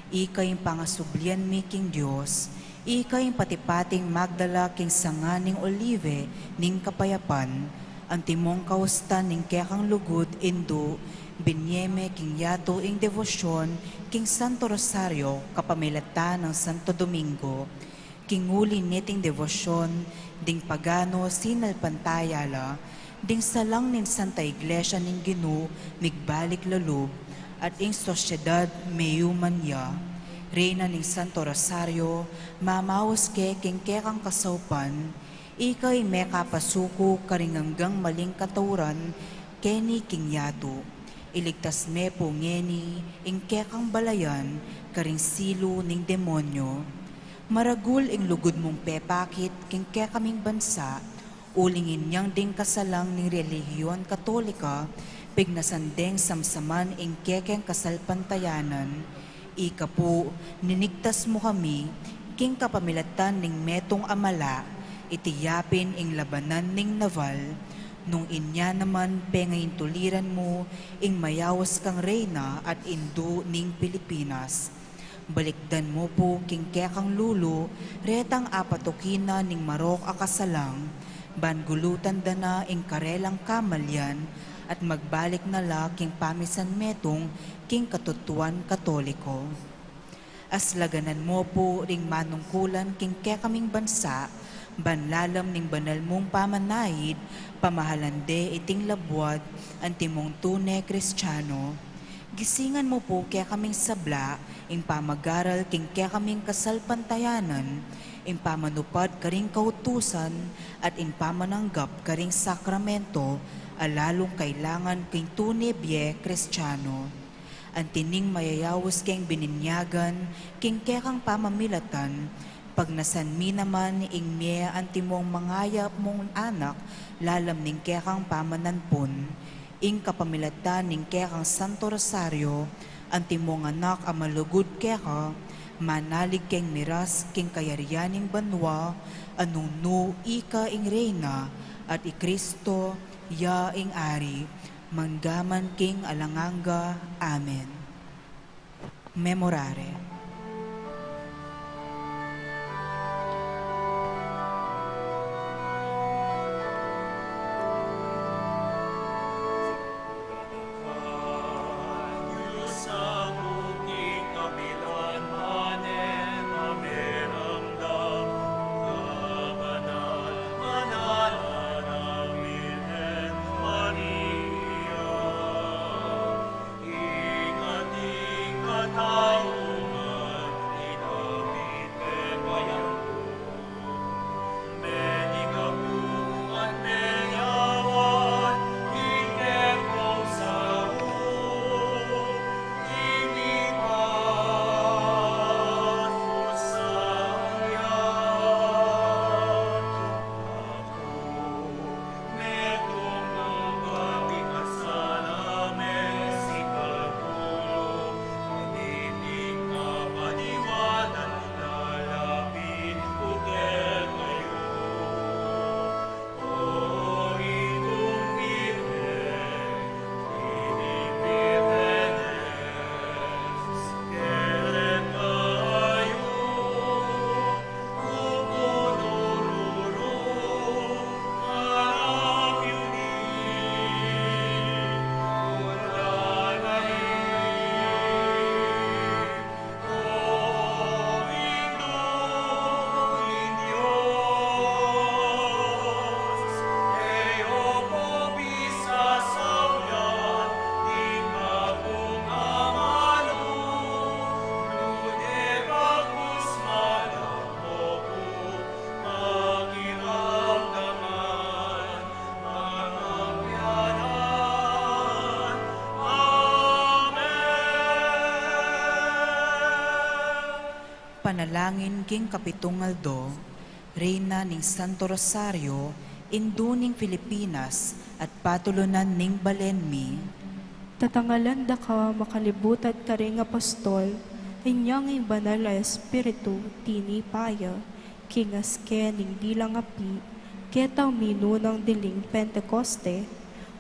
ika ing pangasublian mi king Diyos, ika ing patipating magdala king sanganing olive ning kapayapan, ang timong kaustan ning kekang lugod indo, binyeme king yato ing devosyon, king Santo Rosario, kapamilatan ng Santo Domingo, king uli niting devosyon, ding pagano sinalpantayala, ding salang nin Santa Iglesia ning Ginu, migbalik lalub, at ing sosyedad meyumanya, Reyna ning Santo Rosario, mamaos ke king kekang kasaupan, ikay me kapasuko karinganggang maling katauran, keni king yato. Iligtas me po ngeni, ing kekang balayan, karing silo ning demonyo. Maragul ing lugod mong pepakit, king kekaming bansa, ulingin niyang ding kasalang ning relihiyon katolika, pignasandeng samsaman ing kekeng kasalpantayanan. Ika po, ninigtas mo kami, king kapamilatan ning metong amala, itiyapin ing labanan ning naval, nung inya naman pengayin tuliran mo, ing mayawas kang reyna at indo ning Pilipinas. Balikdan mo po king kekang lulo, retang apatukina ning marok akasalang, bangulutan dana ing karelang kamalyan, at magbalik na la king pamisan metong king katutuan katoliko. Aslaganan mo po ring manungkulan king kekaming bansa, banlalam ning banal mong pamanahid, pamahalande iting labwad, antimong tune Kristiyano. Gisingan mo po kaya kaming sabla, ing pamagaral king kaya kaming kasalpantayanan, ing pamanupad karing kautusan, at ing pamananggap karing sakramento, alalong kailangan king tune bie Kristiyano. Antining mayayawos keng bininyagan, king kekang pamamilatan, pag nasanmi naman ing miya antimong mangayap mong anak, lalam ning kekang pamananpon, ing kapamilatan ning kekang Santo Rosario, antimong anak amalugod keka, manalig keng miras king kayarianing banwa, anong no ika ing reyna, at i Kristo ya ing ari, manggaman king alanganga. Amen. Memorare. Tao panalangin king kapitungaldo, Reyna ning Santo Rosario, induning Pilipinas, at patulunan ning Balenmi, Tatangalan da ka makalibutad ka ring apostol, inyang ing banal na espiritu tinipaya, kingas ke ning dilang api, ketaw minunang diling Pentecoste,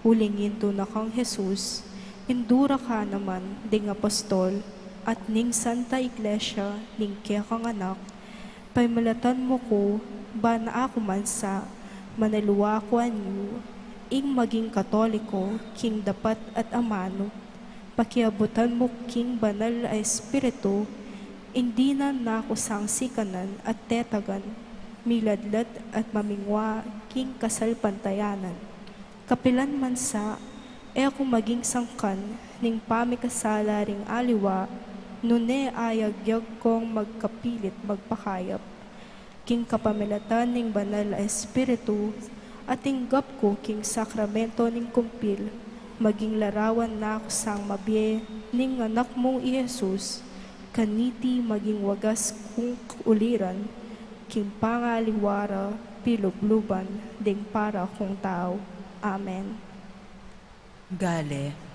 ulingin to na kang Jesus, indura ka naman ding apostol, at ning Santa Iglesia ning kaya kang anak, paimalatan mo ko, ba na ako man sa manaluwa ko anyo, ing maging katoliko, king dapat at amano, pakiabutan mo king banal a espiritu, hindi na ako sangsikanan at tetagan, miladlad at mamingwa, king kasalpantayanan. Kapilan man sa, ako maging sangkan, ning pamikasala ring aliwa, nune ayagyag kong magkapilit magpakayap, king kapamilatan ning banal a espiritu, at tinggap ko king sakramento ning kumpil, maging larawan na ako sang mabye ning anak mong Jesus, kaniti maging wagas kung uliran, king pangaliwara, pilubluban, ding para kong tao. Amen. Gale.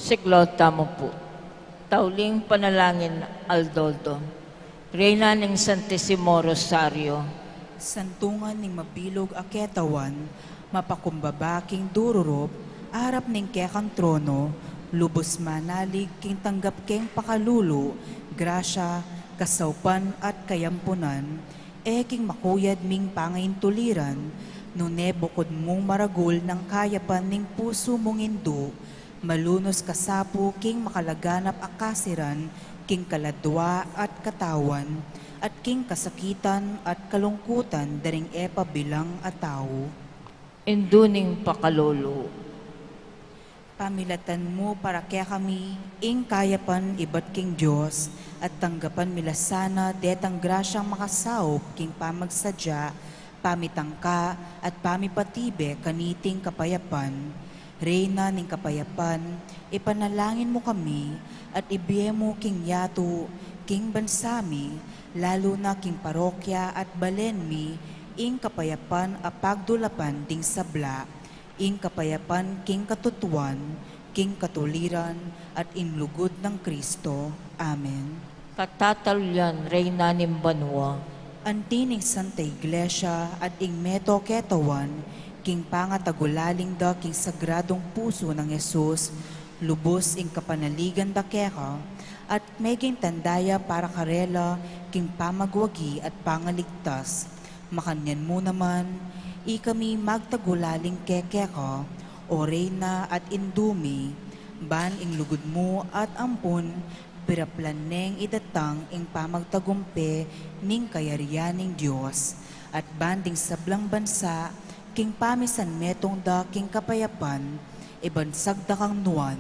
Siglota mo po. Tauling panalangin Aldoldo. Reyna ng Santissimo Rosario. Santungan ning mabilog a ketawan, mapakumbaba king dururop, arap ning kekang trono, lubos manalig king tanggap keng pakalulo, grasya, kasawpan at kayampunan, king makuyad ming pangain tuliran, nune bukod mong maragul ng kayapan ning puso mong indo, malunos kasapu king makalaganap akasiran, king kaladwa at katawan, at king kasakitan at kalungkutan daring epa bilang atao. Induning pakalolo. Pamilatan mo para kaya kami, ing kayapan ibat king Diyos, at tanggapan mila sana detang grasyang makasaop king pamagsadya, pamitangka at pamipatibe kaniting kapayapan. Reyna ning kapayapan, ipanalangin mo kami, at ibiye mo king yato, king bansami, lalo na king parokya at balenmi, ing kapayapan a pagdulapan ding sabla, ing kapayapan king katutuan, king katuliran, at inlugod ng Kristo. Amen. Katatalyan Reyna ng Banwa. Antining Santa Iglesia at ing meto ketawan, king pangatagulaling da king sagradong puso ng Yesus, lubos ing kapanaligan da keka, at meging tandaya para karela king pamagwagi at pangaligtas. Makanyan mo naman, kami magtagulaling kekeka, o Reyna at Indumi, ban ing lugod mo at ampun, piraplaneng idatang ing pamagtagumpe ning kayarianing Diyos, at banding sablang bansa, king pamisan metong da king kapayapan, ibansag da kang nuan,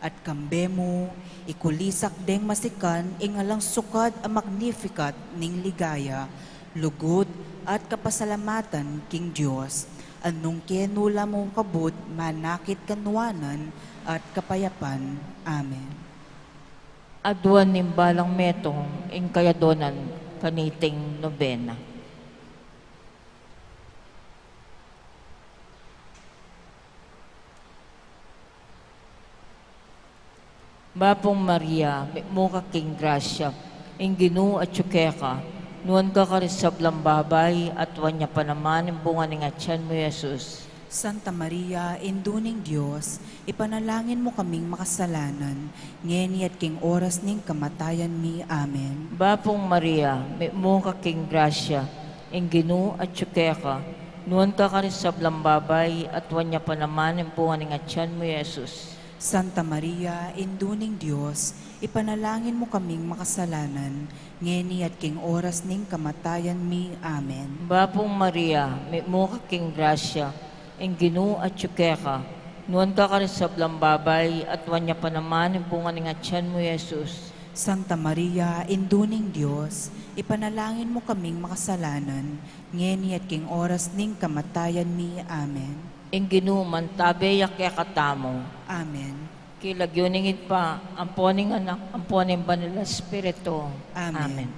at kambe mo, ikulisak deng masikan ing alang sukad a magnificat ning ligaya, lugod at kapasalamatan king Diyos, anong kenula mo kabut manakit kanuanan at kapayapan. Amen. Aduan ng balang metong ing kayadonan kaniting nobena. Bapong Maria, muka king grasya, ing ginu at tsukeka, nuan ka karisablang babay at wanya pa naman ang bunga ng atyan mo, Jesus. Santa Maria, induning Diyos, ipanalangin mo kaming makasalanan, ngeni at king oras ning kamatayan mi. Amen. Bapong Maria, muka king grasya, ing ginu at tsukeka, nuan ka karisablang babay at wanya pa naman ang bunga ng atyan mo, Jesus. Santa Maria, induning Diyos, ipanalangin mo kaming makasalanan, ngeni at king oras ning kamatayan mi. Amen. Bapong Maria, muka king grasya, ing ginu at tsukeka, nuan ka karisablang babay at wanya pa naman ang bunga ng atyan mo, Jesus. Santa Maria, induning Diyos, ipanalangin mo kaming makasalanan, ngeni at king oras ning kamatayan mi. Amen. Ing ginu mantabe yakya katamo, Amen. kilagyuningit pa, amponing anak, amponing banal na Espiritu. Amen. Amen.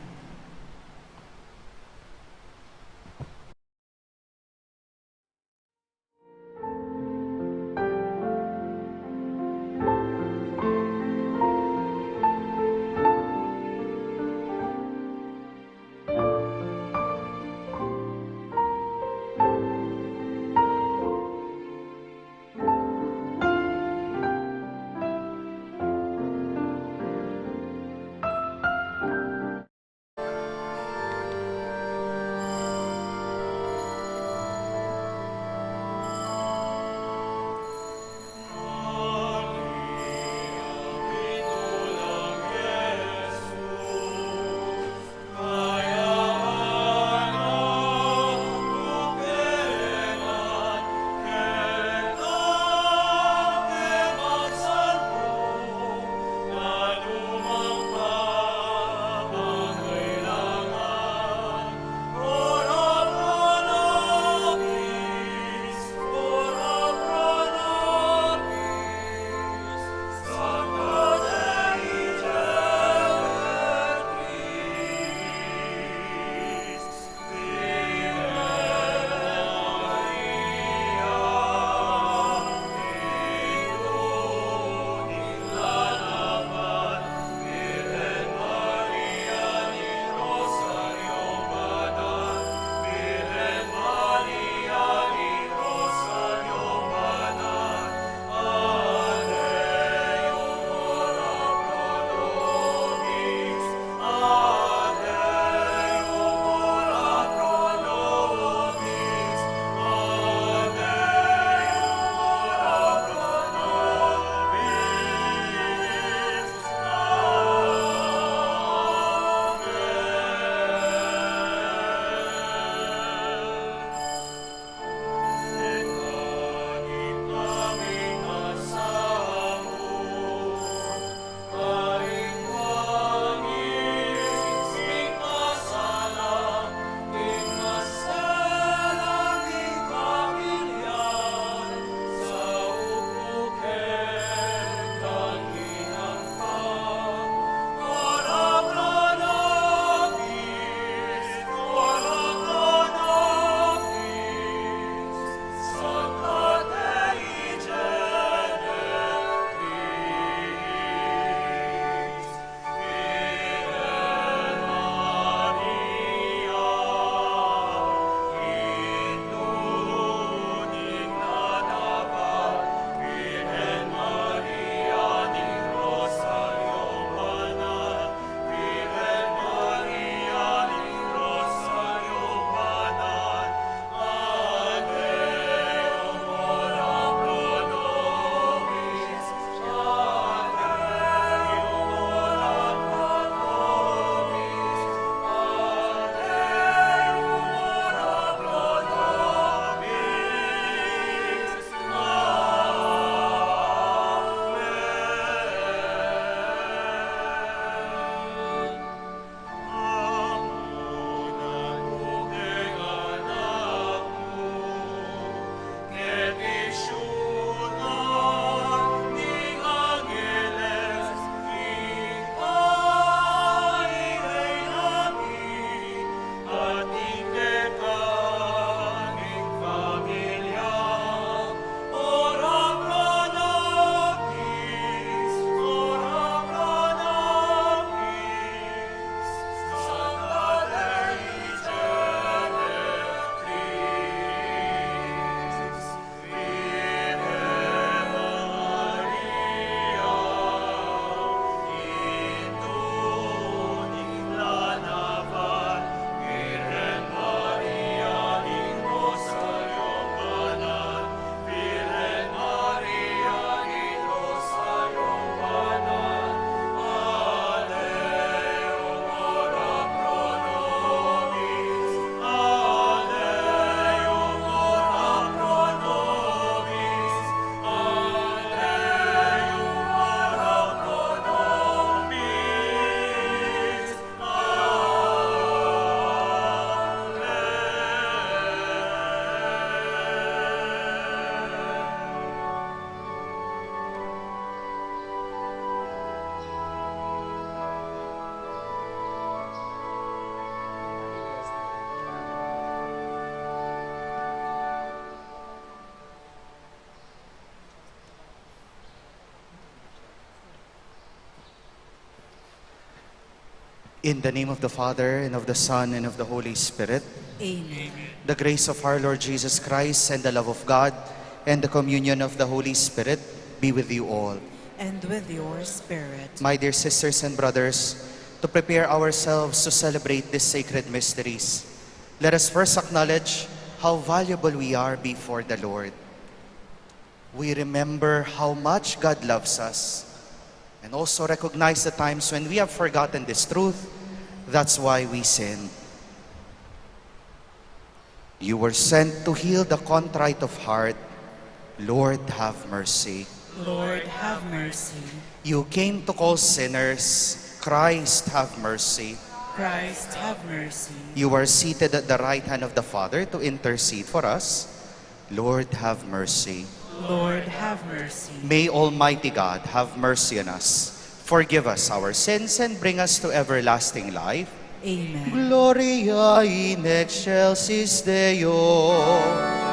In the name of the Father, and of the Son, and of the Holy Spirit, Amen. the grace of our Lord Jesus Christ, and the love of God, and the communion of the Holy Spirit be with you all. And with your spirit. My dear sisters and brothers, to prepare ourselves to celebrate these sacred mysteries, let us first acknowledge how valuable we are before the Lord. We remember how much God loves us, and also recognize the times when we have forgotten this truth. That's why we sin. You were sent to heal the contrite of heart. Lord, have mercy. Lord, have mercy. You came to call sinners. Christ, have mercy. Christ, have mercy. You are seated at the right hand of the Father to intercede for us. Lord, have mercy. Lord, have mercy. May Almighty God have mercy on us, forgive us our sins, and bring us to everlasting life. Amen. Gloria in excelsis Deo.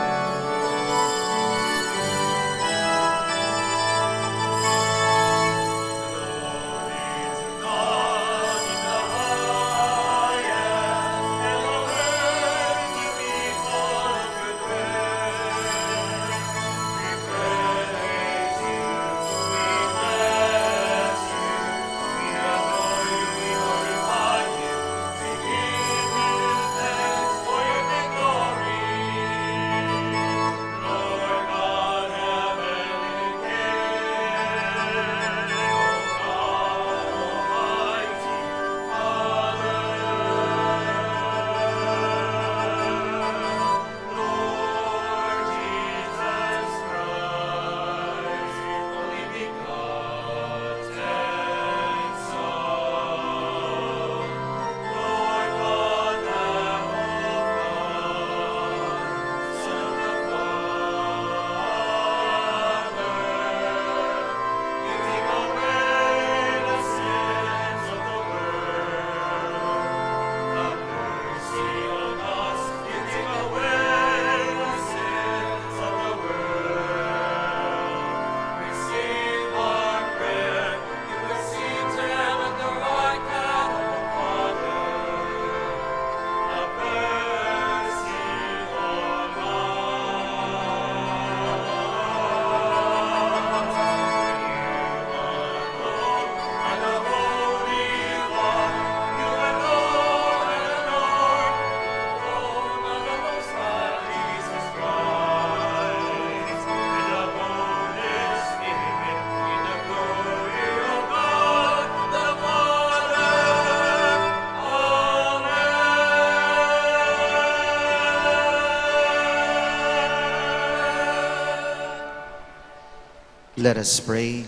Let us pray.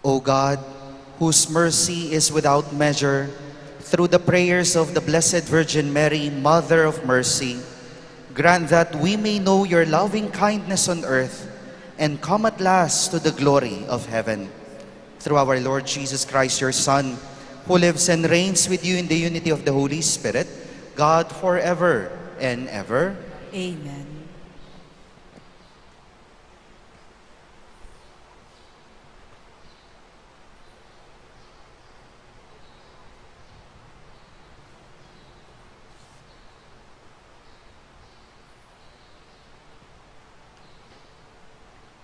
O God, whose mercy is without measure, through the prayers of the Blessed Virgin Mary, Mother of Mercy, grant that we may know your loving kindness on earth and come at last to the glory of heaven. Through our Lord Jesus Christ, your Son, who lives and reigns with you in the unity of the Holy Spirit, God forever and ever. Amen.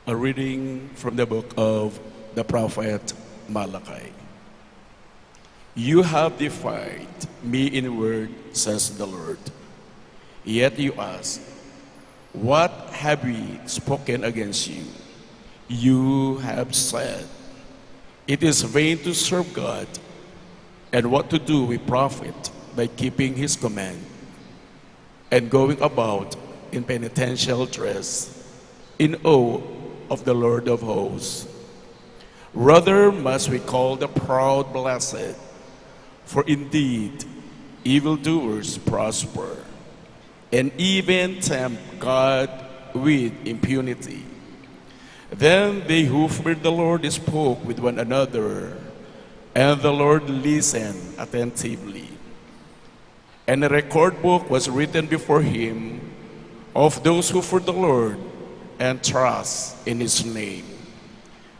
A reading from the book of the prophet Malachi. You have defied me in word, says the Lord. Yet you ask, what have we spoken against you? You have said, it is vain to serve God, and what to do we profit by keeping his command and going about in penitential dress, in awe of the Lord of hosts. Rather must we call the proud blessed, for indeed evildoers prosper, and even tempt God with impunity. Then they who feared the Lord spoke with one another, and the Lord listened attentively. And a record book was written before him of those who fear the Lord and trust in his name.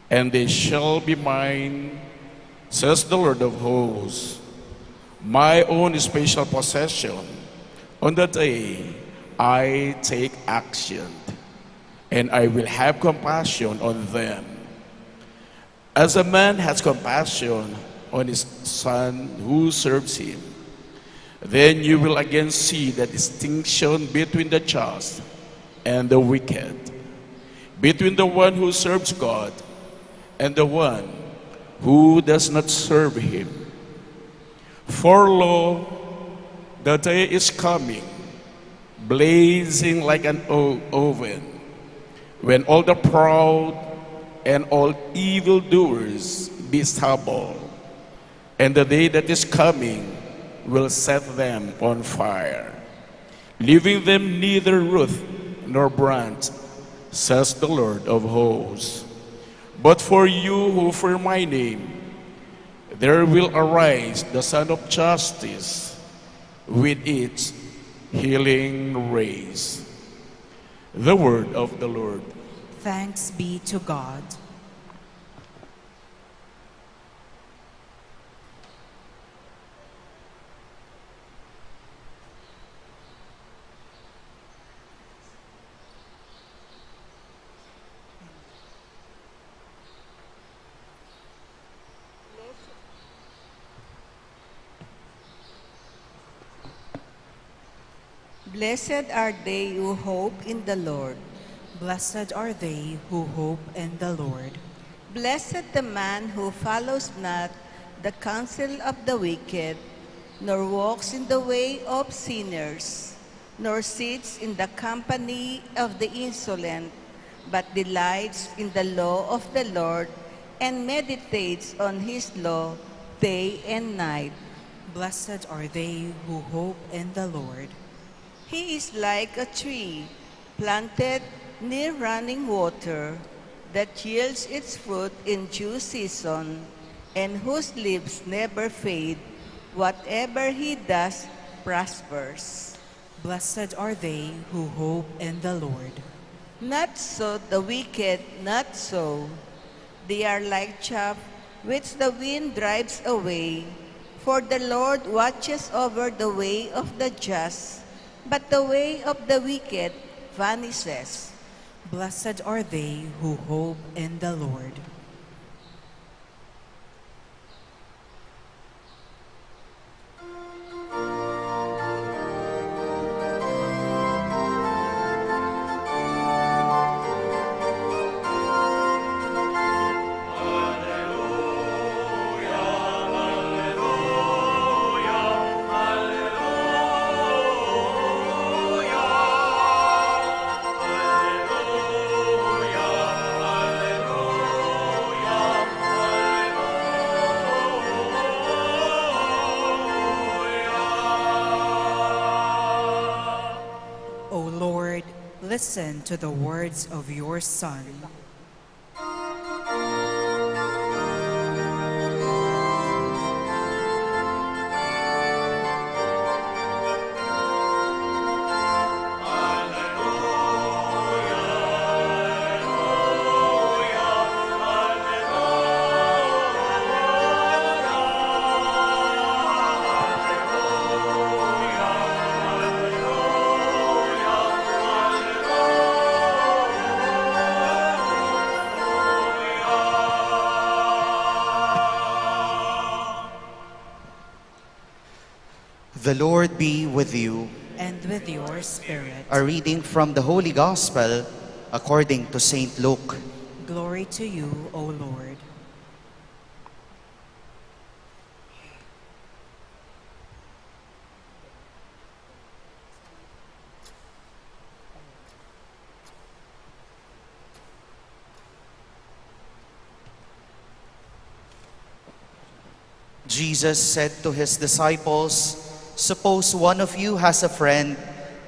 And they shall be mine, says the Lord of hosts, my own special possession. On that day, I take action, and I will have compassion on them. As a man has compassion on his son who serves him, then you will again see the distinction between the just and the wicked, between the one who serves God and the one who does not serve him. For lo, the day is coming, blazing like an oven, when all the proud and all evildoers be stubble, and the day that is coming will set them on fire, leaving them neither root nor branch, says the Lord of hosts. But for you who fear my name, there will arise the Son of Justice with its healing rays. The word of the Lord. Thanks be to God. Blessed are they who hope in the Lord. Blessed are they who hope in the Lord. Blessed the man who follows not the counsel of the wicked, nor walks in the way of sinners, nor sits in the company of the insolent, but delights in the law of the Lord, and meditates on his law day and night. Blessed are they who hope in the Lord. He is like a tree planted near running water that yields its fruit in due season, and whose leaves never fade. Whatever he does prospers. Blessed are they who hope in the Lord. Not so the wicked, not so. They are like chaff which the wind drives away. For the Lord watches over the way of the just, but the way of the wicked vanishes. Blessed are they who hope in the Lord. O Lord, listen to the words of your Son. The Lord be with you. And with your spirit. A reading from the Holy Gospel according to St. Luke. Glory to you, O Lord. Jesus said to his disciples, "Suppose one of you has a friend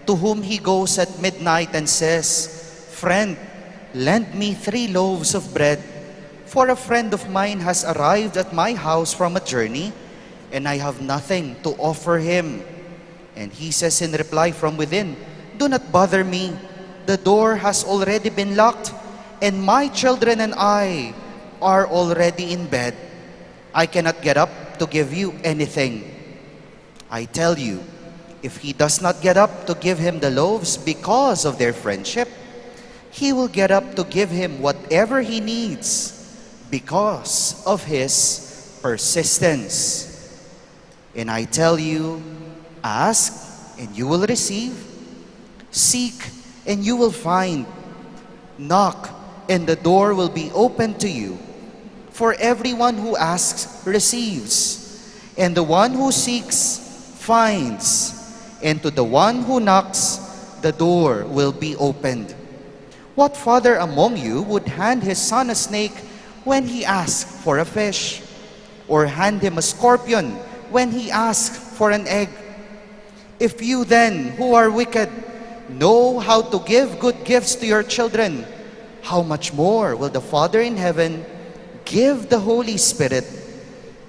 to whom he goes at midnight and says, 'Friend, lend me 3 loaves of bread, for a friend of mine has arrived at my house from a journey, and I have nothing to offer him.' And he says in reply from within, 'Do not bother me. The door has already been locked, and my children and I are already in bed. I cannot get up to give you anything. I tell you, if he does not get up to give him the loaves because of their friendship, he will get up to give him whatever he needs because of his persistence. And I tell you, ask and you will receive, seek and you will find, knock and the door will be opened to you. For everyone who asks receives, and the one who seeks finds, and to the one who knocks the door will be opened. What father among you would hand his son a snake when he asks for a fish? Or hand him a scorpion when he asks for an egg? If you then, who are wicked, know how to give good gifts to your children, how much more will the Father in heaven give the Holy Spirit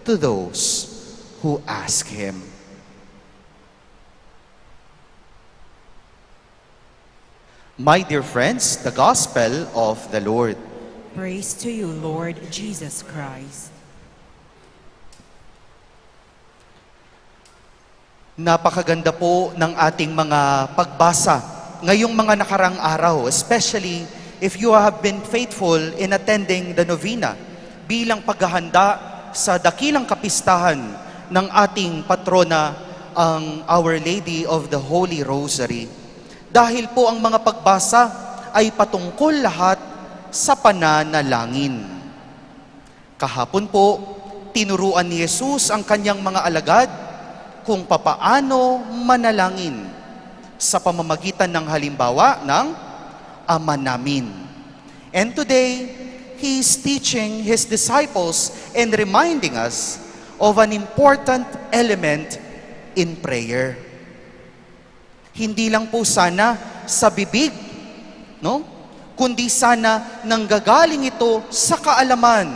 to those who ask him? My dear friends, the Gospel of the Lord. Praise to you, Lord Jesus Christ. Napakaganda po ng ating mga pagbasa ngayong mga nakarang araw, especially if you have been faithful in attending the novena bilang paghahanda sa dakilang kapistahan ng ating patrona, ang Our Lady of the Holy Rosary. Dahil po ang mga pagbasa ay patungkol lahat sa pananalangin. Kahapon po, tinuruan ni Jesus ang kanyang mga alagad kung papaano manalangin sa pamamagitan ng halimbawa ng Ama namin. And today, He is teaching His disciples and reminding us of an important element in prayer. Hindi lang po sana sa bibig, no? Kundi sana nanggagaling ito sa kaalaman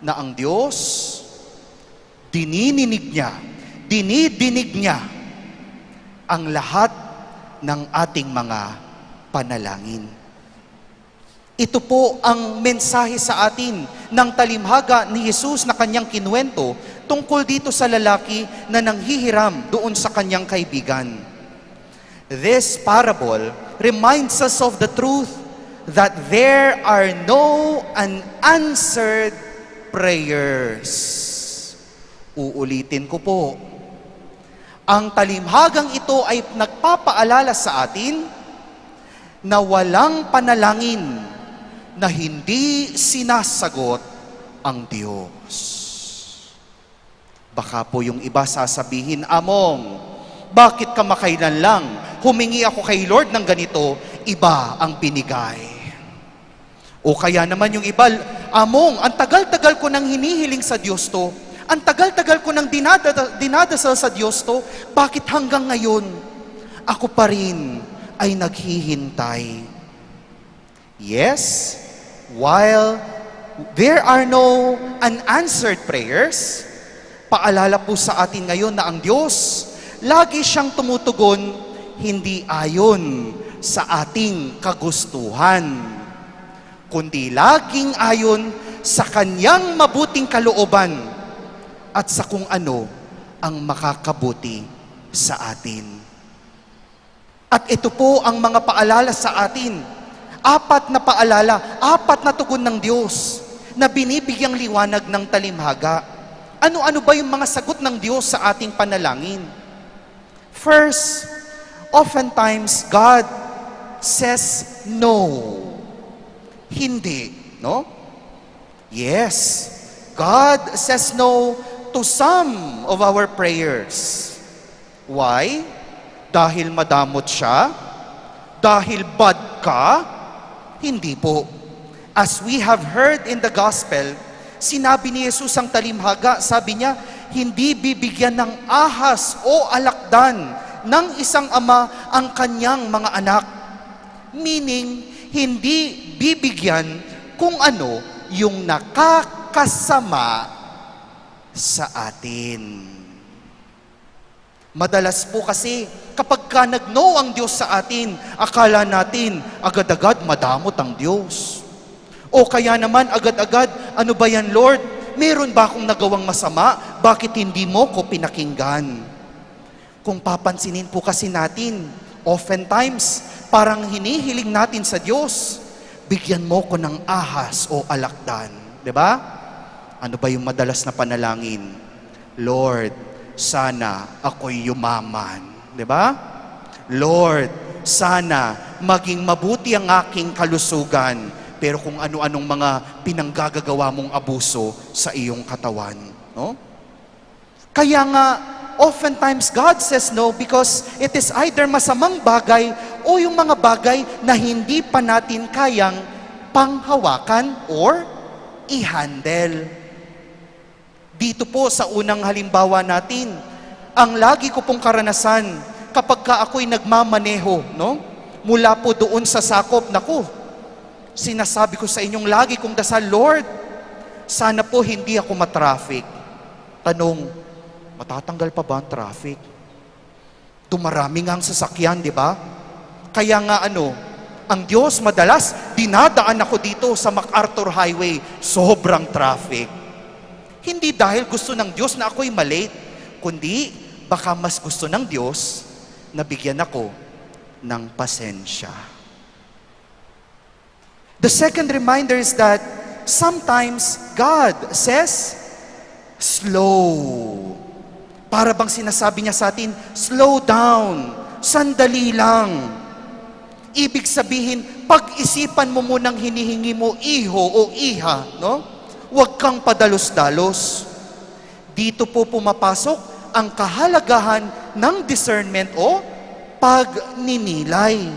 na ang Diyos, dinidinig niya ang lahat ng ating mga panalangin. Ito po ang mensahe sa atin ng talimhaga ni Jesus na kanyang kinuwento tungkol dito sa lalaki na nanghihiram doon sa kanyang kaibigan. This parable reminds us of the truth that there are no unanswered prayers. Uulitin ko po. Ang talimhagang ito ay nagpapaalala sa atin na walang panalangin na hindi sinasagot ang Diyos. Baka po yung iba sasabihin, Among, bakit kamakailan lang humingi ako kay Lord ng ganito, iba ang binigay? O kaya naman yung iba, Among, ang tagal-tagal ko nang hinihiling sa Diyos to, ang tagal-tagal ko nang dinadasal sa Diyos to, bakit hanggang ngayon ako pa rin ay naghihintay? Yes, while there are no unanswered prayers, paalala po sa atin ngayon na ang Diyos, lagi siyang tumutugon, hindi ayon sa ating kagustuhan, kundi laging ayon sa kanyang mabuting kalooban at sa kung ano ang makakabuti sa atin. At ito po ang mga paalala sa atin. 4 na paalala, 4 na tugon ng Diyos na binibigyang liwanag ng talimhaga. Ano-ano ba yung mga sagot ng Diyos sa ating panalangin? First, oftentimes God says no. Hindi, no? Yes, God says no to some of our prayers. Why? Dahil madamot siya? Dahil bad ka? Hindi po. As we have heard in the gospel, sinabi ni Jesus ang talimhaga, sabi niya, hindi bibigyan ng ahas o alakdan ng isang ama ang kanyang mga anak. Meaning, hindi bibigyan kung ano yung nakakasama sa atin. Madalas po kasi, kapag ka nag-no ang Diyos sa atin, akala natin, agad-agad madamot ang Diyos. O kaya naman, agad-agad, ano ba yan, Lord? meron ba akong nagawang masama? Bakit hindi mo ko pinakinggan? Kung papansinin po kasi natin, oftentimes, parang hinihiling natin sa Diyos, bigyan mo ko ng ahas o alakdan. 'Di ba? Ano ba yung madalas na panalangin? Lord, sana ako'y yumaman. 'Di ba? Lord, sana maging mabuti ang aking kalusugan. Pero kung ano-anong mga pinanggagawa mong abuso sa iyong katawan. No? Kaya nga, oftentimes God says no because it is either masamang bagay o yung mga bagay na hindi pa natin kayang panghawakan or i-handle. Dito po sa unang halimbawa natin, ang lagi ko pong karanasan kapag ka ako'y nagmamaneho, no? Mula po doon sa sakop, naku, sinasabi ko sa inyong lagi kong dasal, Lord, sana po hindi ako matraffic. Tanong, matatanggal pa ba ang traffic? Dumarami nga ang sasakyan, di ba? Kaya nga ang Diyos madalas, dinadaan ako dito sa MacArthur Highway, sobrang traffic. Hindi dahil gusto ng Diyos na ako'y malate, kundi baka mas gusto ng Diyos na bigyan ako ng pasensya. The second reminder is that sometimes God says, slow. Para bang sinasabi niya sa atin, slow down, sandali lang. Ibig sabihin, pag-isipan mo munang hinihingi mo iho o iha, no? Huwag kang padalos-dalos. Dito po pumapasok ang kahalagahan ng discernment o pagninilay.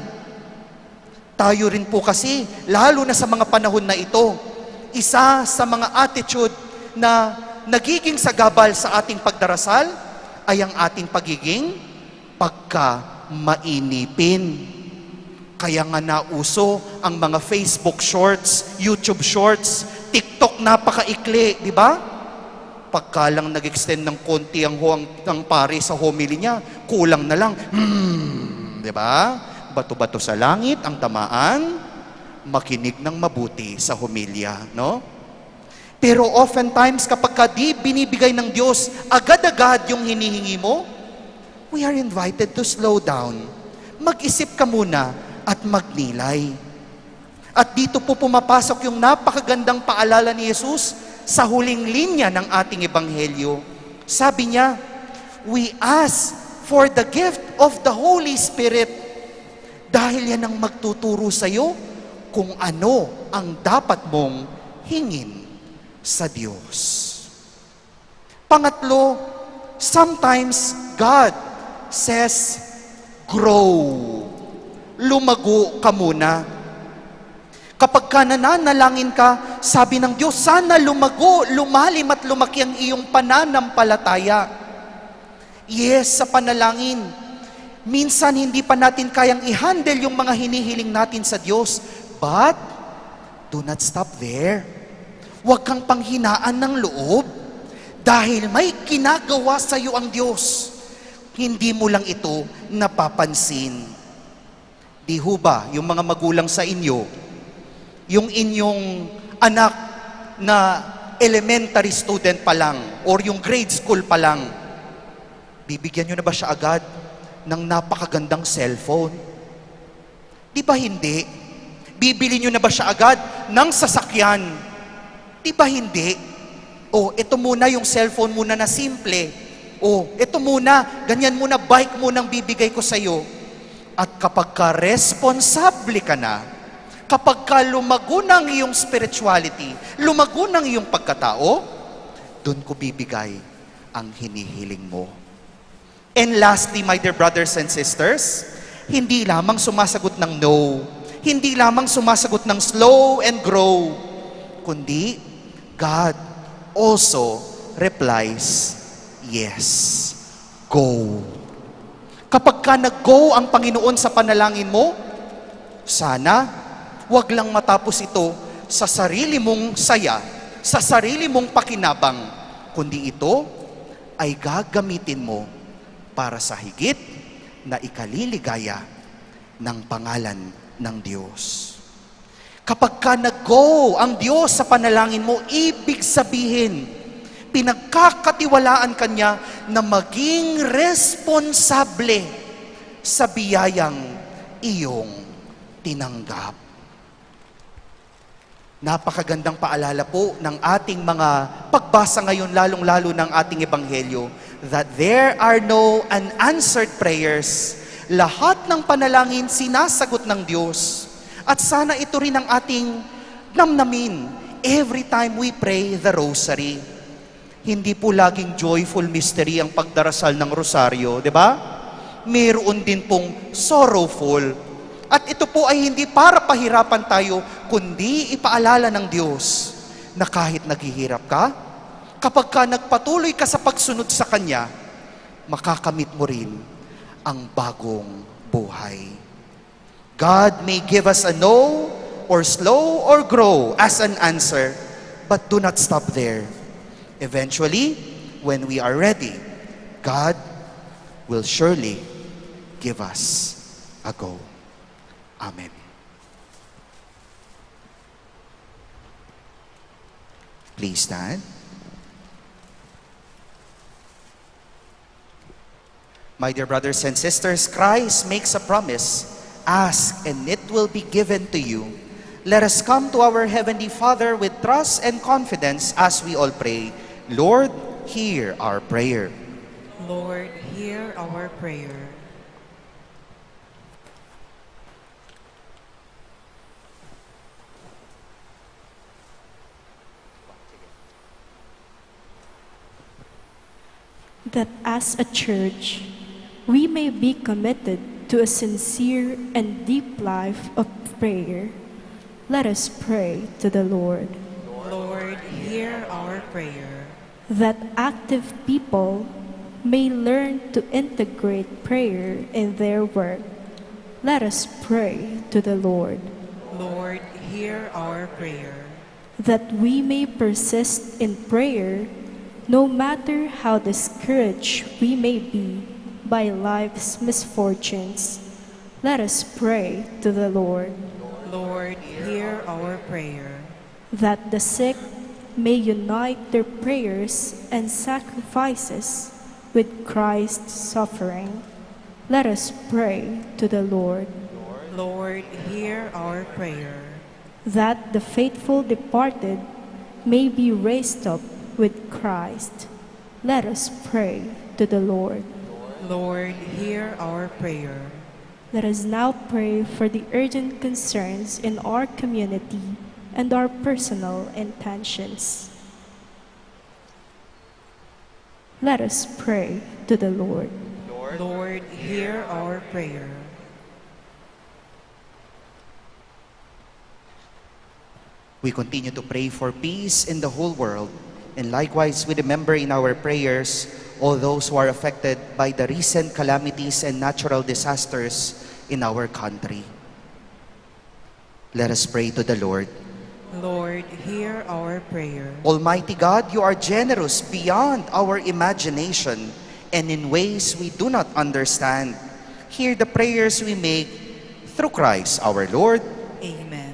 Tayo rin po kasi, lalo na sa mga panahon na ito, isa sa mga attitude na nagiging sagabal sa ating pagdarasal ay ang ating pagiging pagka-mainipin. Kaya nga nauso ang mga Facebook shorts, YouTube shorts, TikTok napakaikli, di ba? Pagka lang nag-extend ng konti ang pare sa homily niya, kulang na lang, di ba? Bato-bato sa langit ang tamaan, makinig ng mabuti sa homilya, no? Pero oftentimes kapag di binibigay ng Diyos agad-agad yung hinihingi mo, we are invited to slow down. Mag-isip ka muna at magnilay. At dito po pumapasok yung napakagandang paalala ni Jesus sa huling linya ng ating ebanghelyo. Sabi niya, we ask for the gift of the Holy Spirit dahil yan ang magtuturo sa iyo kung ano ang dapat mong hingin sa Diyos. Pangatlo, sometimes God says, grow. Lumago ka muna. Kapag ka nananalangin ka, sabi ng Diyos, sana lumago, lumalim at lumaki ang iyong pananampalataya. Yes, sa panalangin, minsan hindi pa natin kayang i-handle yung mga hinihiling natin sa Diyos. But, do not stop there. Huwag kang panghinaan ng loob. Dahil may ginagawa sa iyo ang Diyos. Hindi mo lang ito napapansin. Di ho ba, yung mga magulang sa inyo, yung inyong anak na elementary student pa lang, or yung grade school pa lang, bibigyan nyo na ba siya agad ng napakagandang cellphone? Di ba hindi? Bibili nyo na ba siya agad ng sasakyan? Di ba hindi? O, ito muna yung cellphone muna na simple. O, ito muna, ganyan muna, bike muna ang bibigay ko sa'yo. At kapag ka responsable ka na, kapag ka lumago ng iyong spirituality, lumago ng iyong pagkatao, doon ko bibigay ang hinihiling mo. And lastly, my dear brothers and sisters, hindi lamang sumasagot ng no, hindi lamang sumasagot ng slow and grow, kundi God also replies, yes, go. Kapag ka nag-go ang Panginoon sa panalangin mo, sana wag lang matapos ito sa sarili mong saya, sa sarili mong pakinabang, kundi ito ay gagamitin mo para sa higit na ikaliligaya ng pangalan ng Diyos. Kapag ka nag-go ang Diyos sa panalangin mo, ibig sabihin, pinagkakatiwalaan ka niya na maging responsable sa biyayang iyong tinanggap. Napakagandang paalala po ng ating mga pagbasa ngayon, lalong-lalo ng ating ebanghelyo, that there are no unanswered prayers. Lahat ng panalangin sinasagot ng Diyos. At sana ito rin ang ating namnamin every time we pray the rosary. Hindi po laging joyful mystery ang pagdarasal ng rosaryo, di ba? Mayroon din pong sorrowful. At ito po ay hindi para pahirapan tayo, kundi ipaalala ng Diyos na kahit naghihirap ka, kapag ka nagpatuloy ka sa pagsunod sa Kanya, makakamit mo rin ang bagong buhay. God may give us a no, or slow, or grow as an answer, but do not stop there. Eventually, when we are ready, God will surely give us a go. Amen. Please stand. My dear brothers and sisters, Christ makes a promise. Ask, and it will be given to you. Let us come to our Heavenly Father with trust and confidence as we all pray. Lord, hear our prayer. Lord, hear our prayer. That as a church, we may be committed to a sincere and deep life of prayer. Let us pray to the Lord. Lord, hear our prayer. That active people may learn to integrate prayer in their work. Let us pray to the Lord. Lord, hear our prayer. That we may persist in prayer no matter how discouraged we may be by life's misfortunes. Let us pray to the Lord. Lord, hear our prayer. That the sick may unite their prayers and sacrifices with Christ's suffering. Let us pray to the Lord. Lord, hear our prayer. That the faithful departed may be raised up with Christ. Let us pray to the Lord. Lord, hear our prayer. Let us now pray for the urgent concerns in our community and our personal intentions. Let us pray to the Lord. Lord, hear our prayer. We continue to pray for peace in the whole world. And likewise, we remember in our prayers all those who are affected by the recent calamities and natural disasters in our country. Let us pray to the Lord. Lord, hear our prayer. Almighty God, you are generous beyond our imagination and in ways we do not understand. Hear the prayers we make through Christ our Lord. Amen.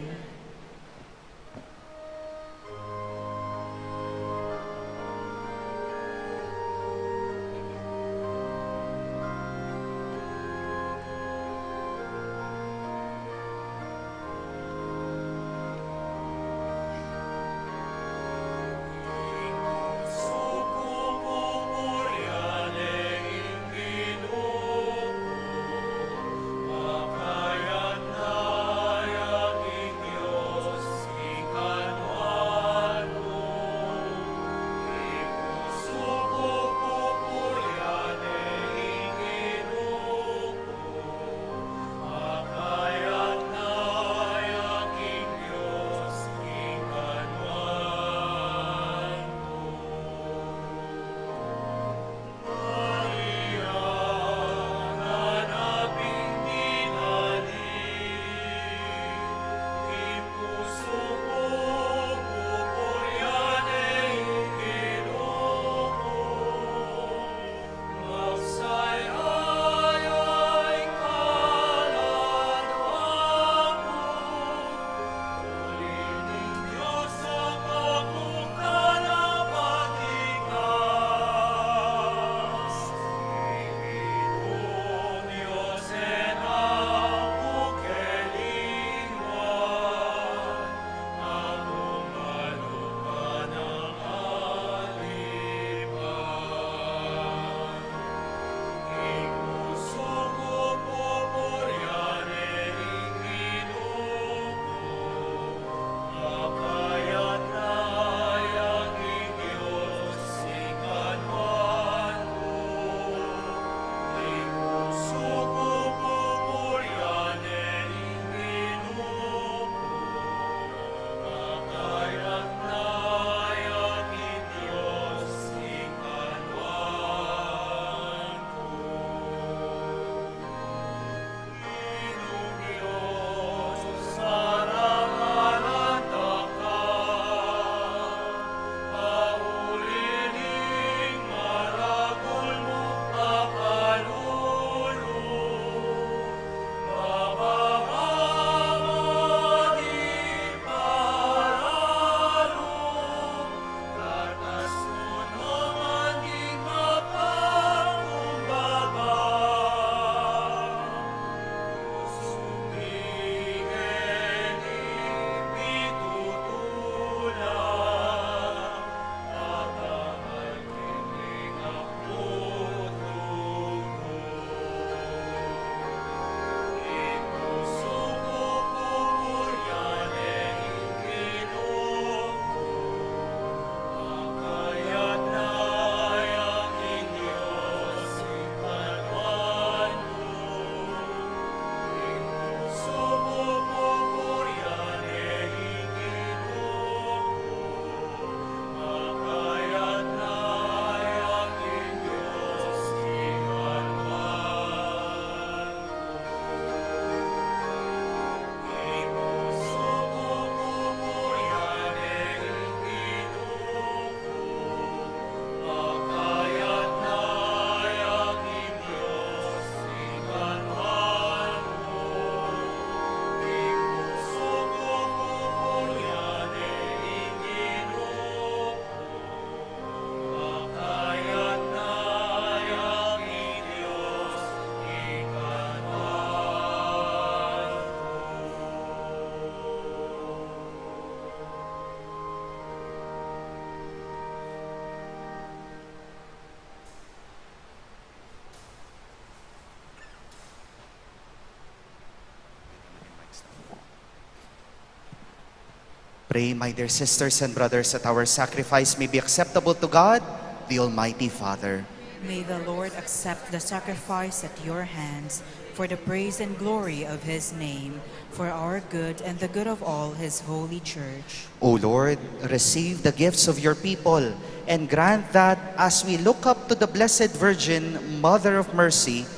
Pray, my dear sisters and brothers, that our sacrifice may be acceptable to God, the Almighty Father. May the Lord accept the sacrifice at your hands for the praise and glory of his name, for our good and the good of all his holy church. O Lord, receive the gifts of your people and grant that as we look up to the Blessed Virgin, Mother of Mercy,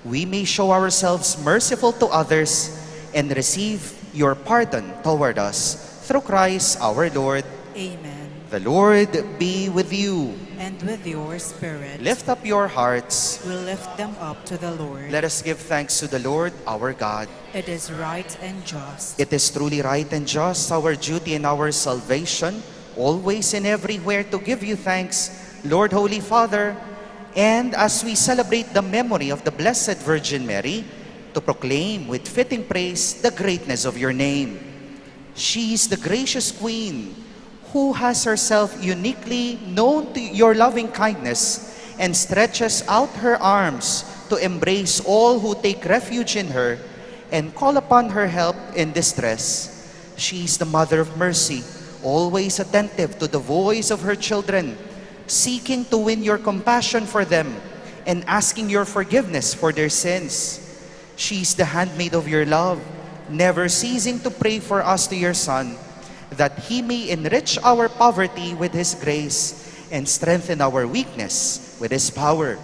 we may show ourselves merciful to others and receive your pardon toward us. Through Christ our Lord. Amen. The Lord be with you. And with your spirit, Lift up your hearts. we'll lift them up to the Lord. Let us give thanks to the Lord our God. It is right and just. It is truly right and just, our duty and our salvation, always and everywhere to give you thanks, Lord Holy Father, and as we celebrate the memory of the Blessed Virgin Mary, to proclaim with fitting praise the greatness of your name. She is the gracious Queen who has herself uniquely known to your loving kindness and stretches out her arms to embrace all who take refuge in her and call upon her help in distress. She is the Mother of Mercy, always attentive to the voice of her children, seeking to win your compassion for them and asking your forgiveness for their sins. She is the handmaid of your love, never ceasing to pray for us to your Son, that he may enrich our poverty with his grace and strengthen our weakness with his power.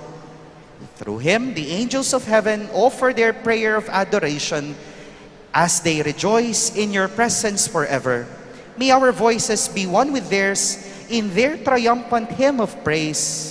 Through him, the angels of heaven offer their prayer of adoration as they rejoice in your presence forever. May our voices be one with theirs in their triumphant hymn of praise.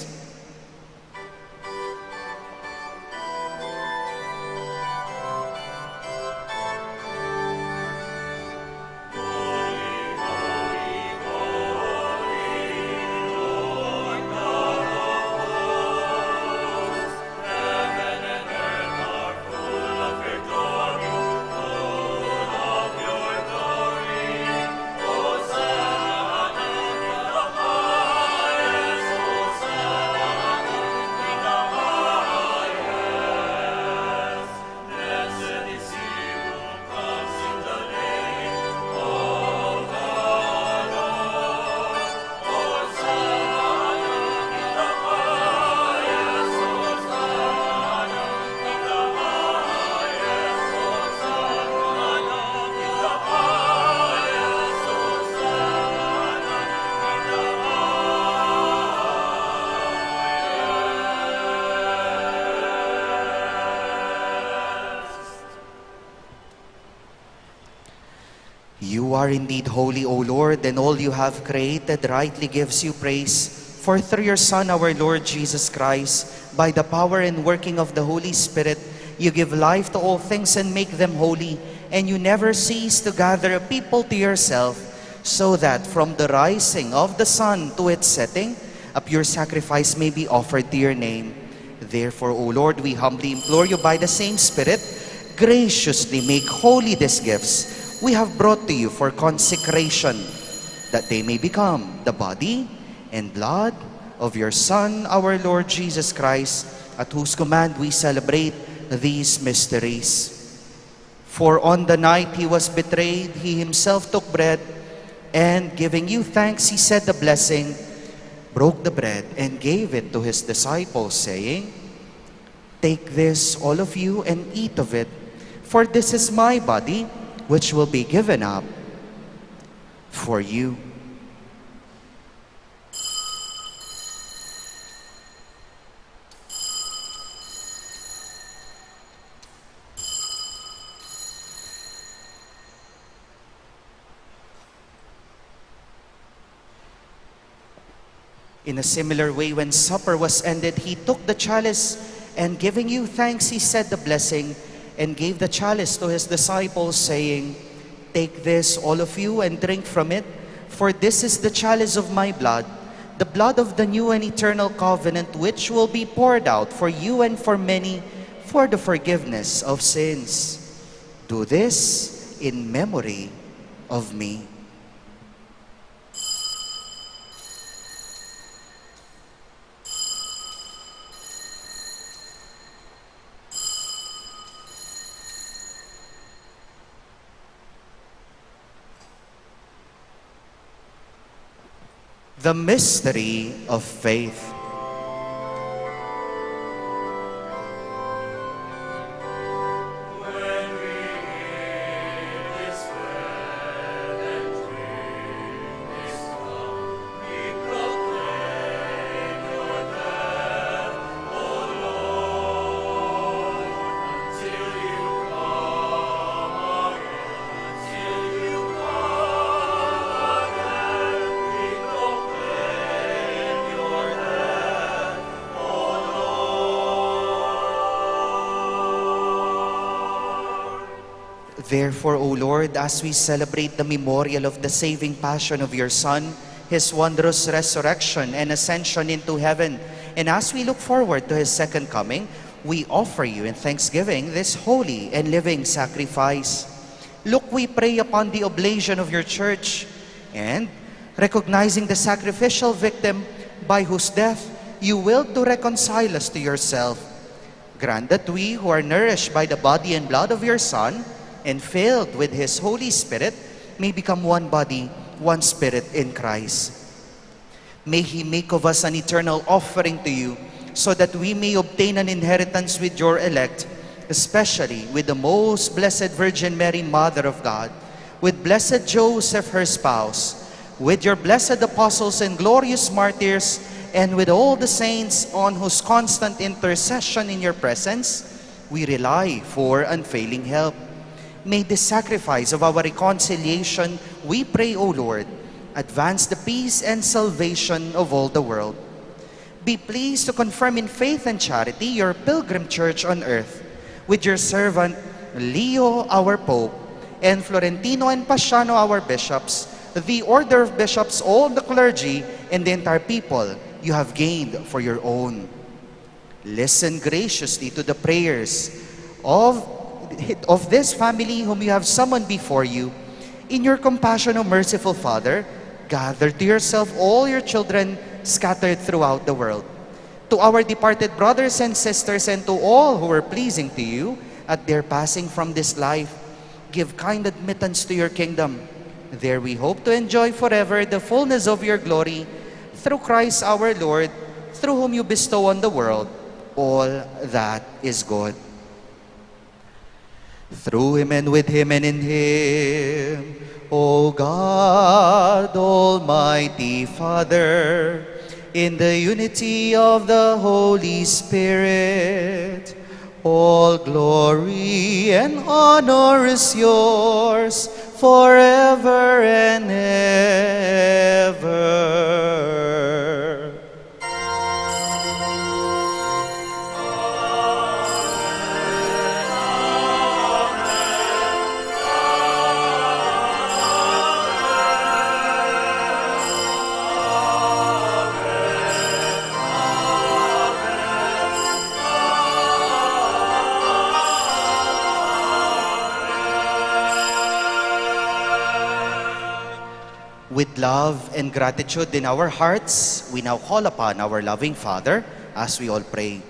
You are indeed holy, O Lord, and all you have created rightly gives you praise. For through your Son, our Lord Jesus Christ, by the power and working of the Holy Spirit, you give life to all things and make them holy, and you never cease to gather a people to yourself, so that from the rising of the sun to its setting, a pure sacrifice may be offered to your name. Therefore, O Lord, we humbly implore you by the same Spirit, graciously make holy these gifts we have brought to you for consecration, that they may become the body and blood of your Son, our Lord Jesus Christ, at whose command we celebrate these mysteries. For on the night he was betrayed, he himself took bread, and giving you thanks, he said the blessing, broke the bread, and gave it to his disciples, saying, "Take this, all of you, and eat of it, for this is my body, which will be given up for you." In a similar way, when supper was ended, he took the chalice, and giving you thanks, he said the blessing, and gave the chalice to his disciples, saying, "Take this, all of you, and drink from it, for this is the chalice of my blood, the blood of the new and eternal covenant, which will be poured out for you and for many for the forgiveness of sins. Do this in memory of me." The mystery of faith. Therefore, O Lord, as we celebrate the memorial of the saving passion of your Son, his wondrous resurrection and ascension into heaven, and as we look forward to his second coming, we offer you in thanksgiving this holy and living sacrifice. Look, we pray upon the oblation of your church, and recognizing the sacrificial victim by whose death you willed to reconcile us to yourself, grant that we who are nourished by the body and blood of your Son, and filled with his Holy Spirit, may become one body, one spirit in Christ. May he make of us an eternal offering to you, so that we may obtain an inheritance with your elect, especially with the most blessed Virgin Mary, Mother of God, with blessed Joseph, her spouse, with your blessed apostles and glorious martyrs, and with all the saints on whose constant intercession in your presence we rely for unfailing help. May the sacrifice of our reconciliation, we pray, O Lord, advance the peace and salvation of all the world. Be pleased to confirm in faith and charity your pilgrim church on earth, with your servant Leo, our Pope, and Florentino and Pasiano, our bishops, the order of bishops, all the clergy, and the entire people you have gained for your own. Listen graciously to the prayers of this family whom you have summoned before you. In your compassion, O merciful Father, gather to yourself all your children scattered throughout the world. To our departed brothers and sisters, and to all who were pleasing to you at their passing from this life, give kind admittance to your kingdom. There we hope to enjoy forever the fullness of your glory, through Christ our Lord, through whom you bestow on the world all that is good. Through him and with him and in him, O God, Almighty Father, in the unity of the Holy Spirit, all glory and honor is yours forever and ever. With love and gratitude in our hearts, we now call upon our loving Father as we all pray.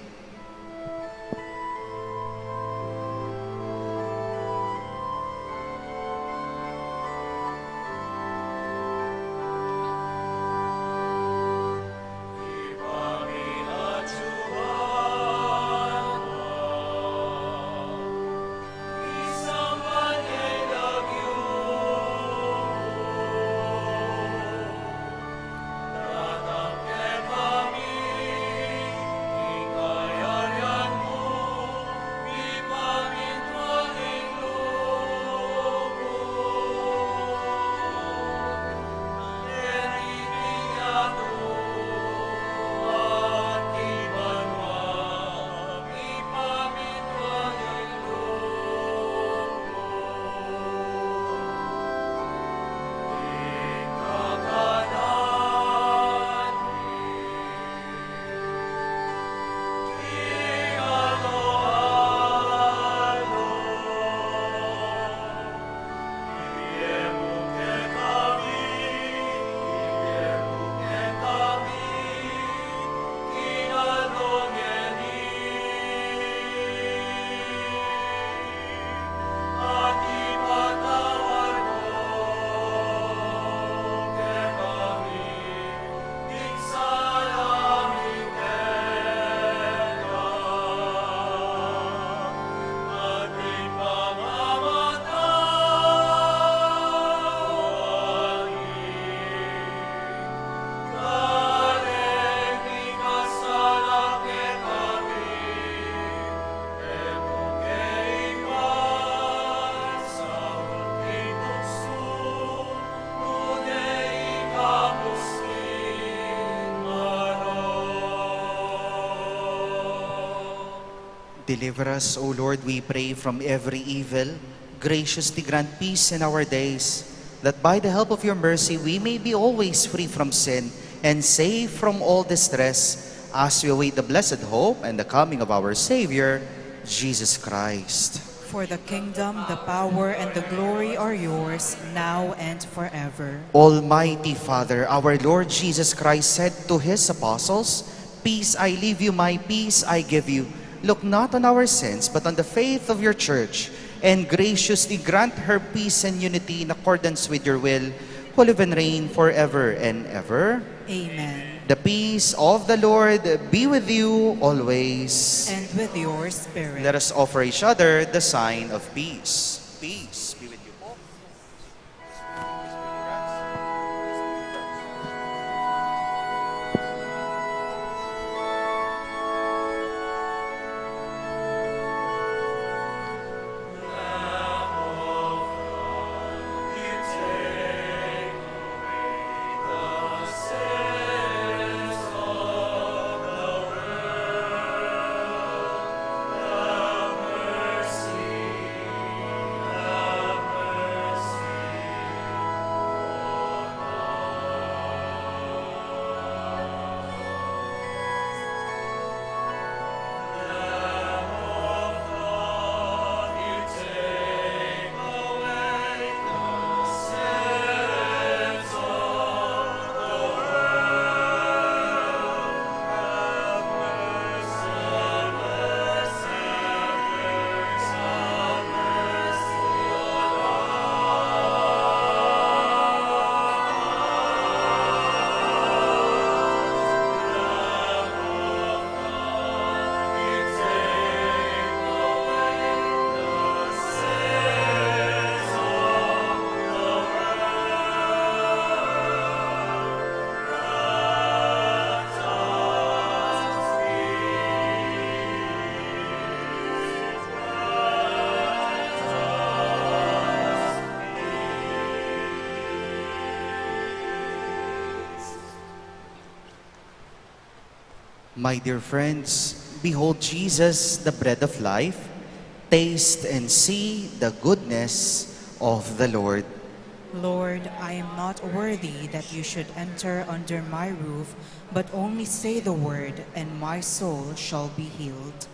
Deliver us, O Lord, we pray, from every evil. Graciously grant peace in our days, that by the help of your mercy we may be always free from sin and safe from all distress, as we await the blessed hope and the coming of our Savior, Jesus Christ. For the kingdom, the power, and the glory are yours, now and forever. Almighty Father, our Lord Jesus Christ said to his apostles, "Peace I leave you, my peace I give you. Look not on our sins, but on the faith of your church, and graciously grant her peace and unity in accordance with your will, who live and reign forever and ever." Amen. The peace of the Lord be with you always. And with your spirit. Let us offer each other the sign of peace. Peace be with you all. My dear friends, behold Jesus, the bread of life. Taste and see the goodness of the Lord. Lord, I am not worthy that you should enter under my roof, but only say the word, and my soul shall be healed.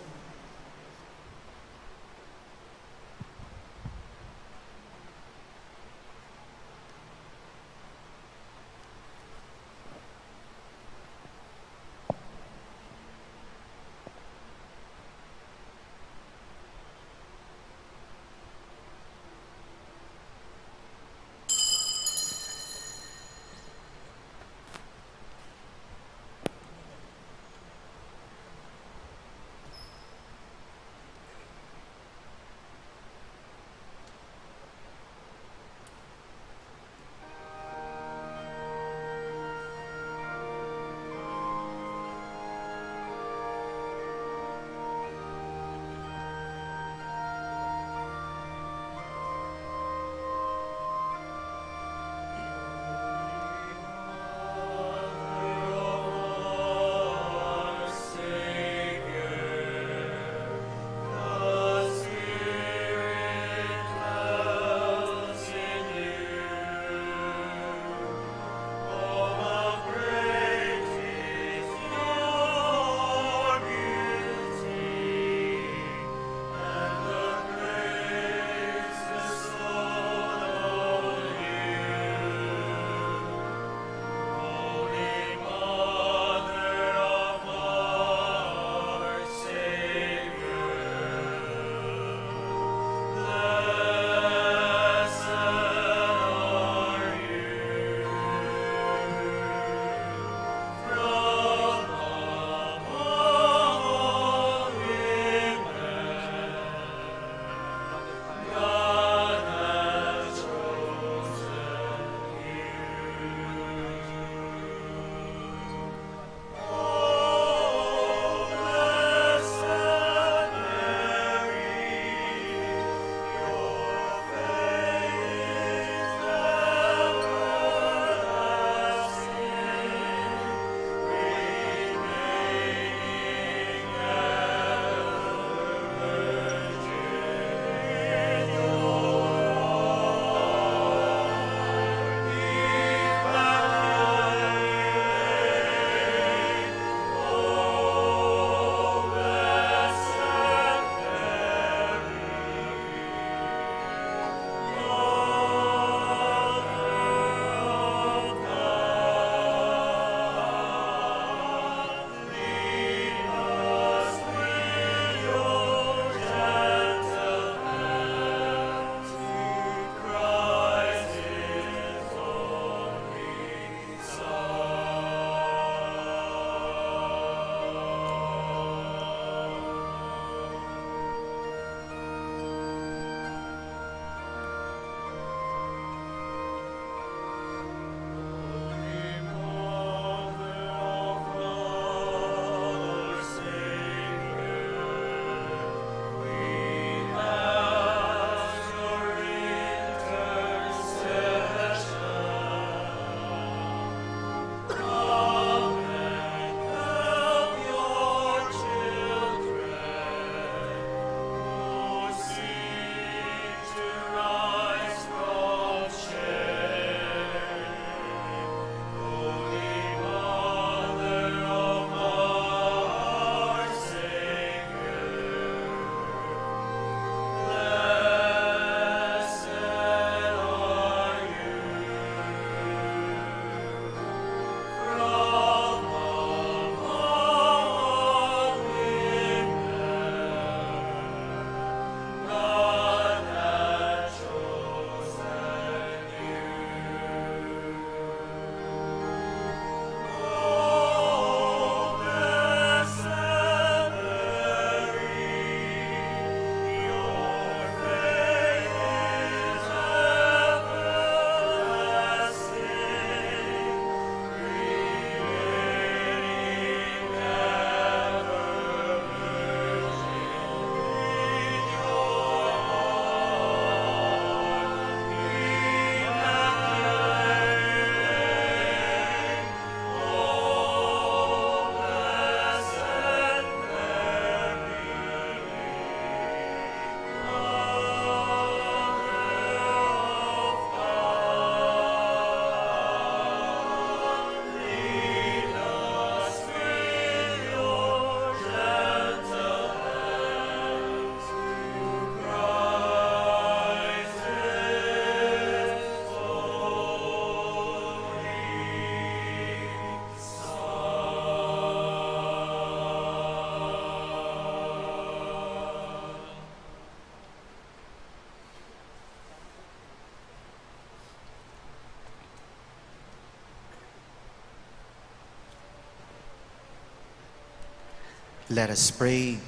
Let us pray.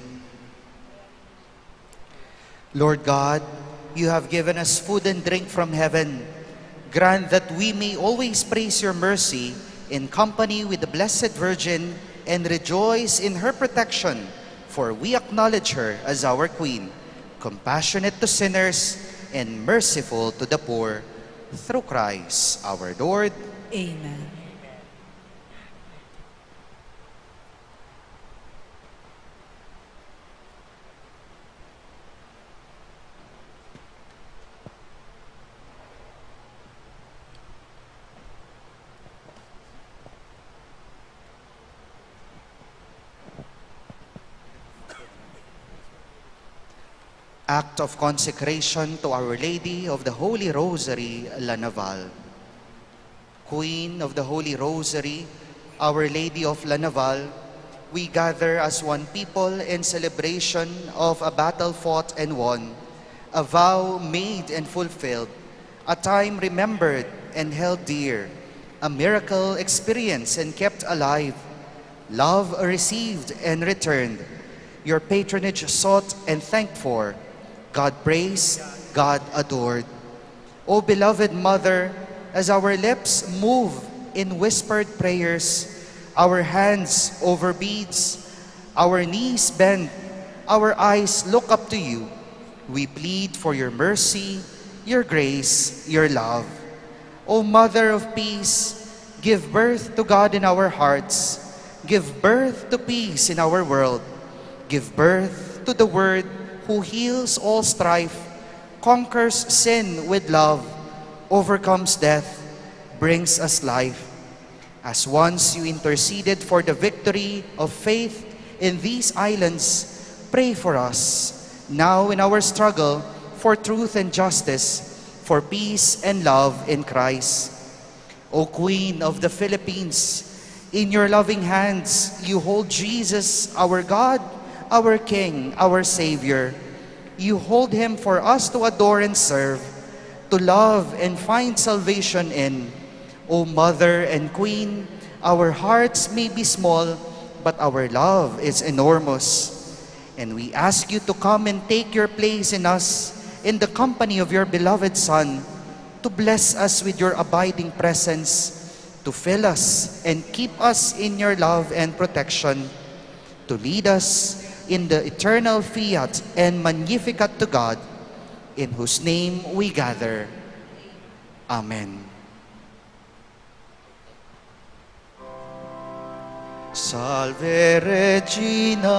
Lord God, you have given us food and drink from heaven. Grant that we may always praise your mercy in company with the Blessed Virgin and rejoice in her protection, for we acknowledge her as our Queen, compassionate to sinners and merciful to the poor. Through Christ our Lord. Amen. Act of consecration to Our Lady of the Holy Rosary, La Naval. Queen of the Holy Rosary, Our Lady of La Naval, we gather as one people in celebration of a battle fought and won, a vow made and fulfilled, a time remembered and held dear, a miracle experienced and kept alive, love received and returned, your patronage sought and thanked for, God praised, God adored. O beloved Mother, as our lips move in whispered prayers, our hands over beads, our knees bend, our eyes look up to you, we plead for your mercy, your grace, your love. O Mother of Peace, give birth to God in our hearts, give birth to peace in our world, give birth to the Word who heals all strife, conquers sin with love, overcomes death, brings us life. As once you interceded for the victory of faith in these islands, pray for us, now in our struggle for truth and justice, for peace and love in Christ. O Queen of the Philippines, in your loving hands you hold Jesus, our God, our King, our Savior. You hold him for us to adore and serve, to love and find salvation in. O Mother and Queen, our hearts may be small, but our love is enormous. And we ask you to come and take your place in us, in the company of your beloved Son, to bless us with your abiding presence, to fill us and keep us in your love and protection, to lead us in the eternal fiat and magnificat to God, in whose name we gather. Amen. Salve Regina,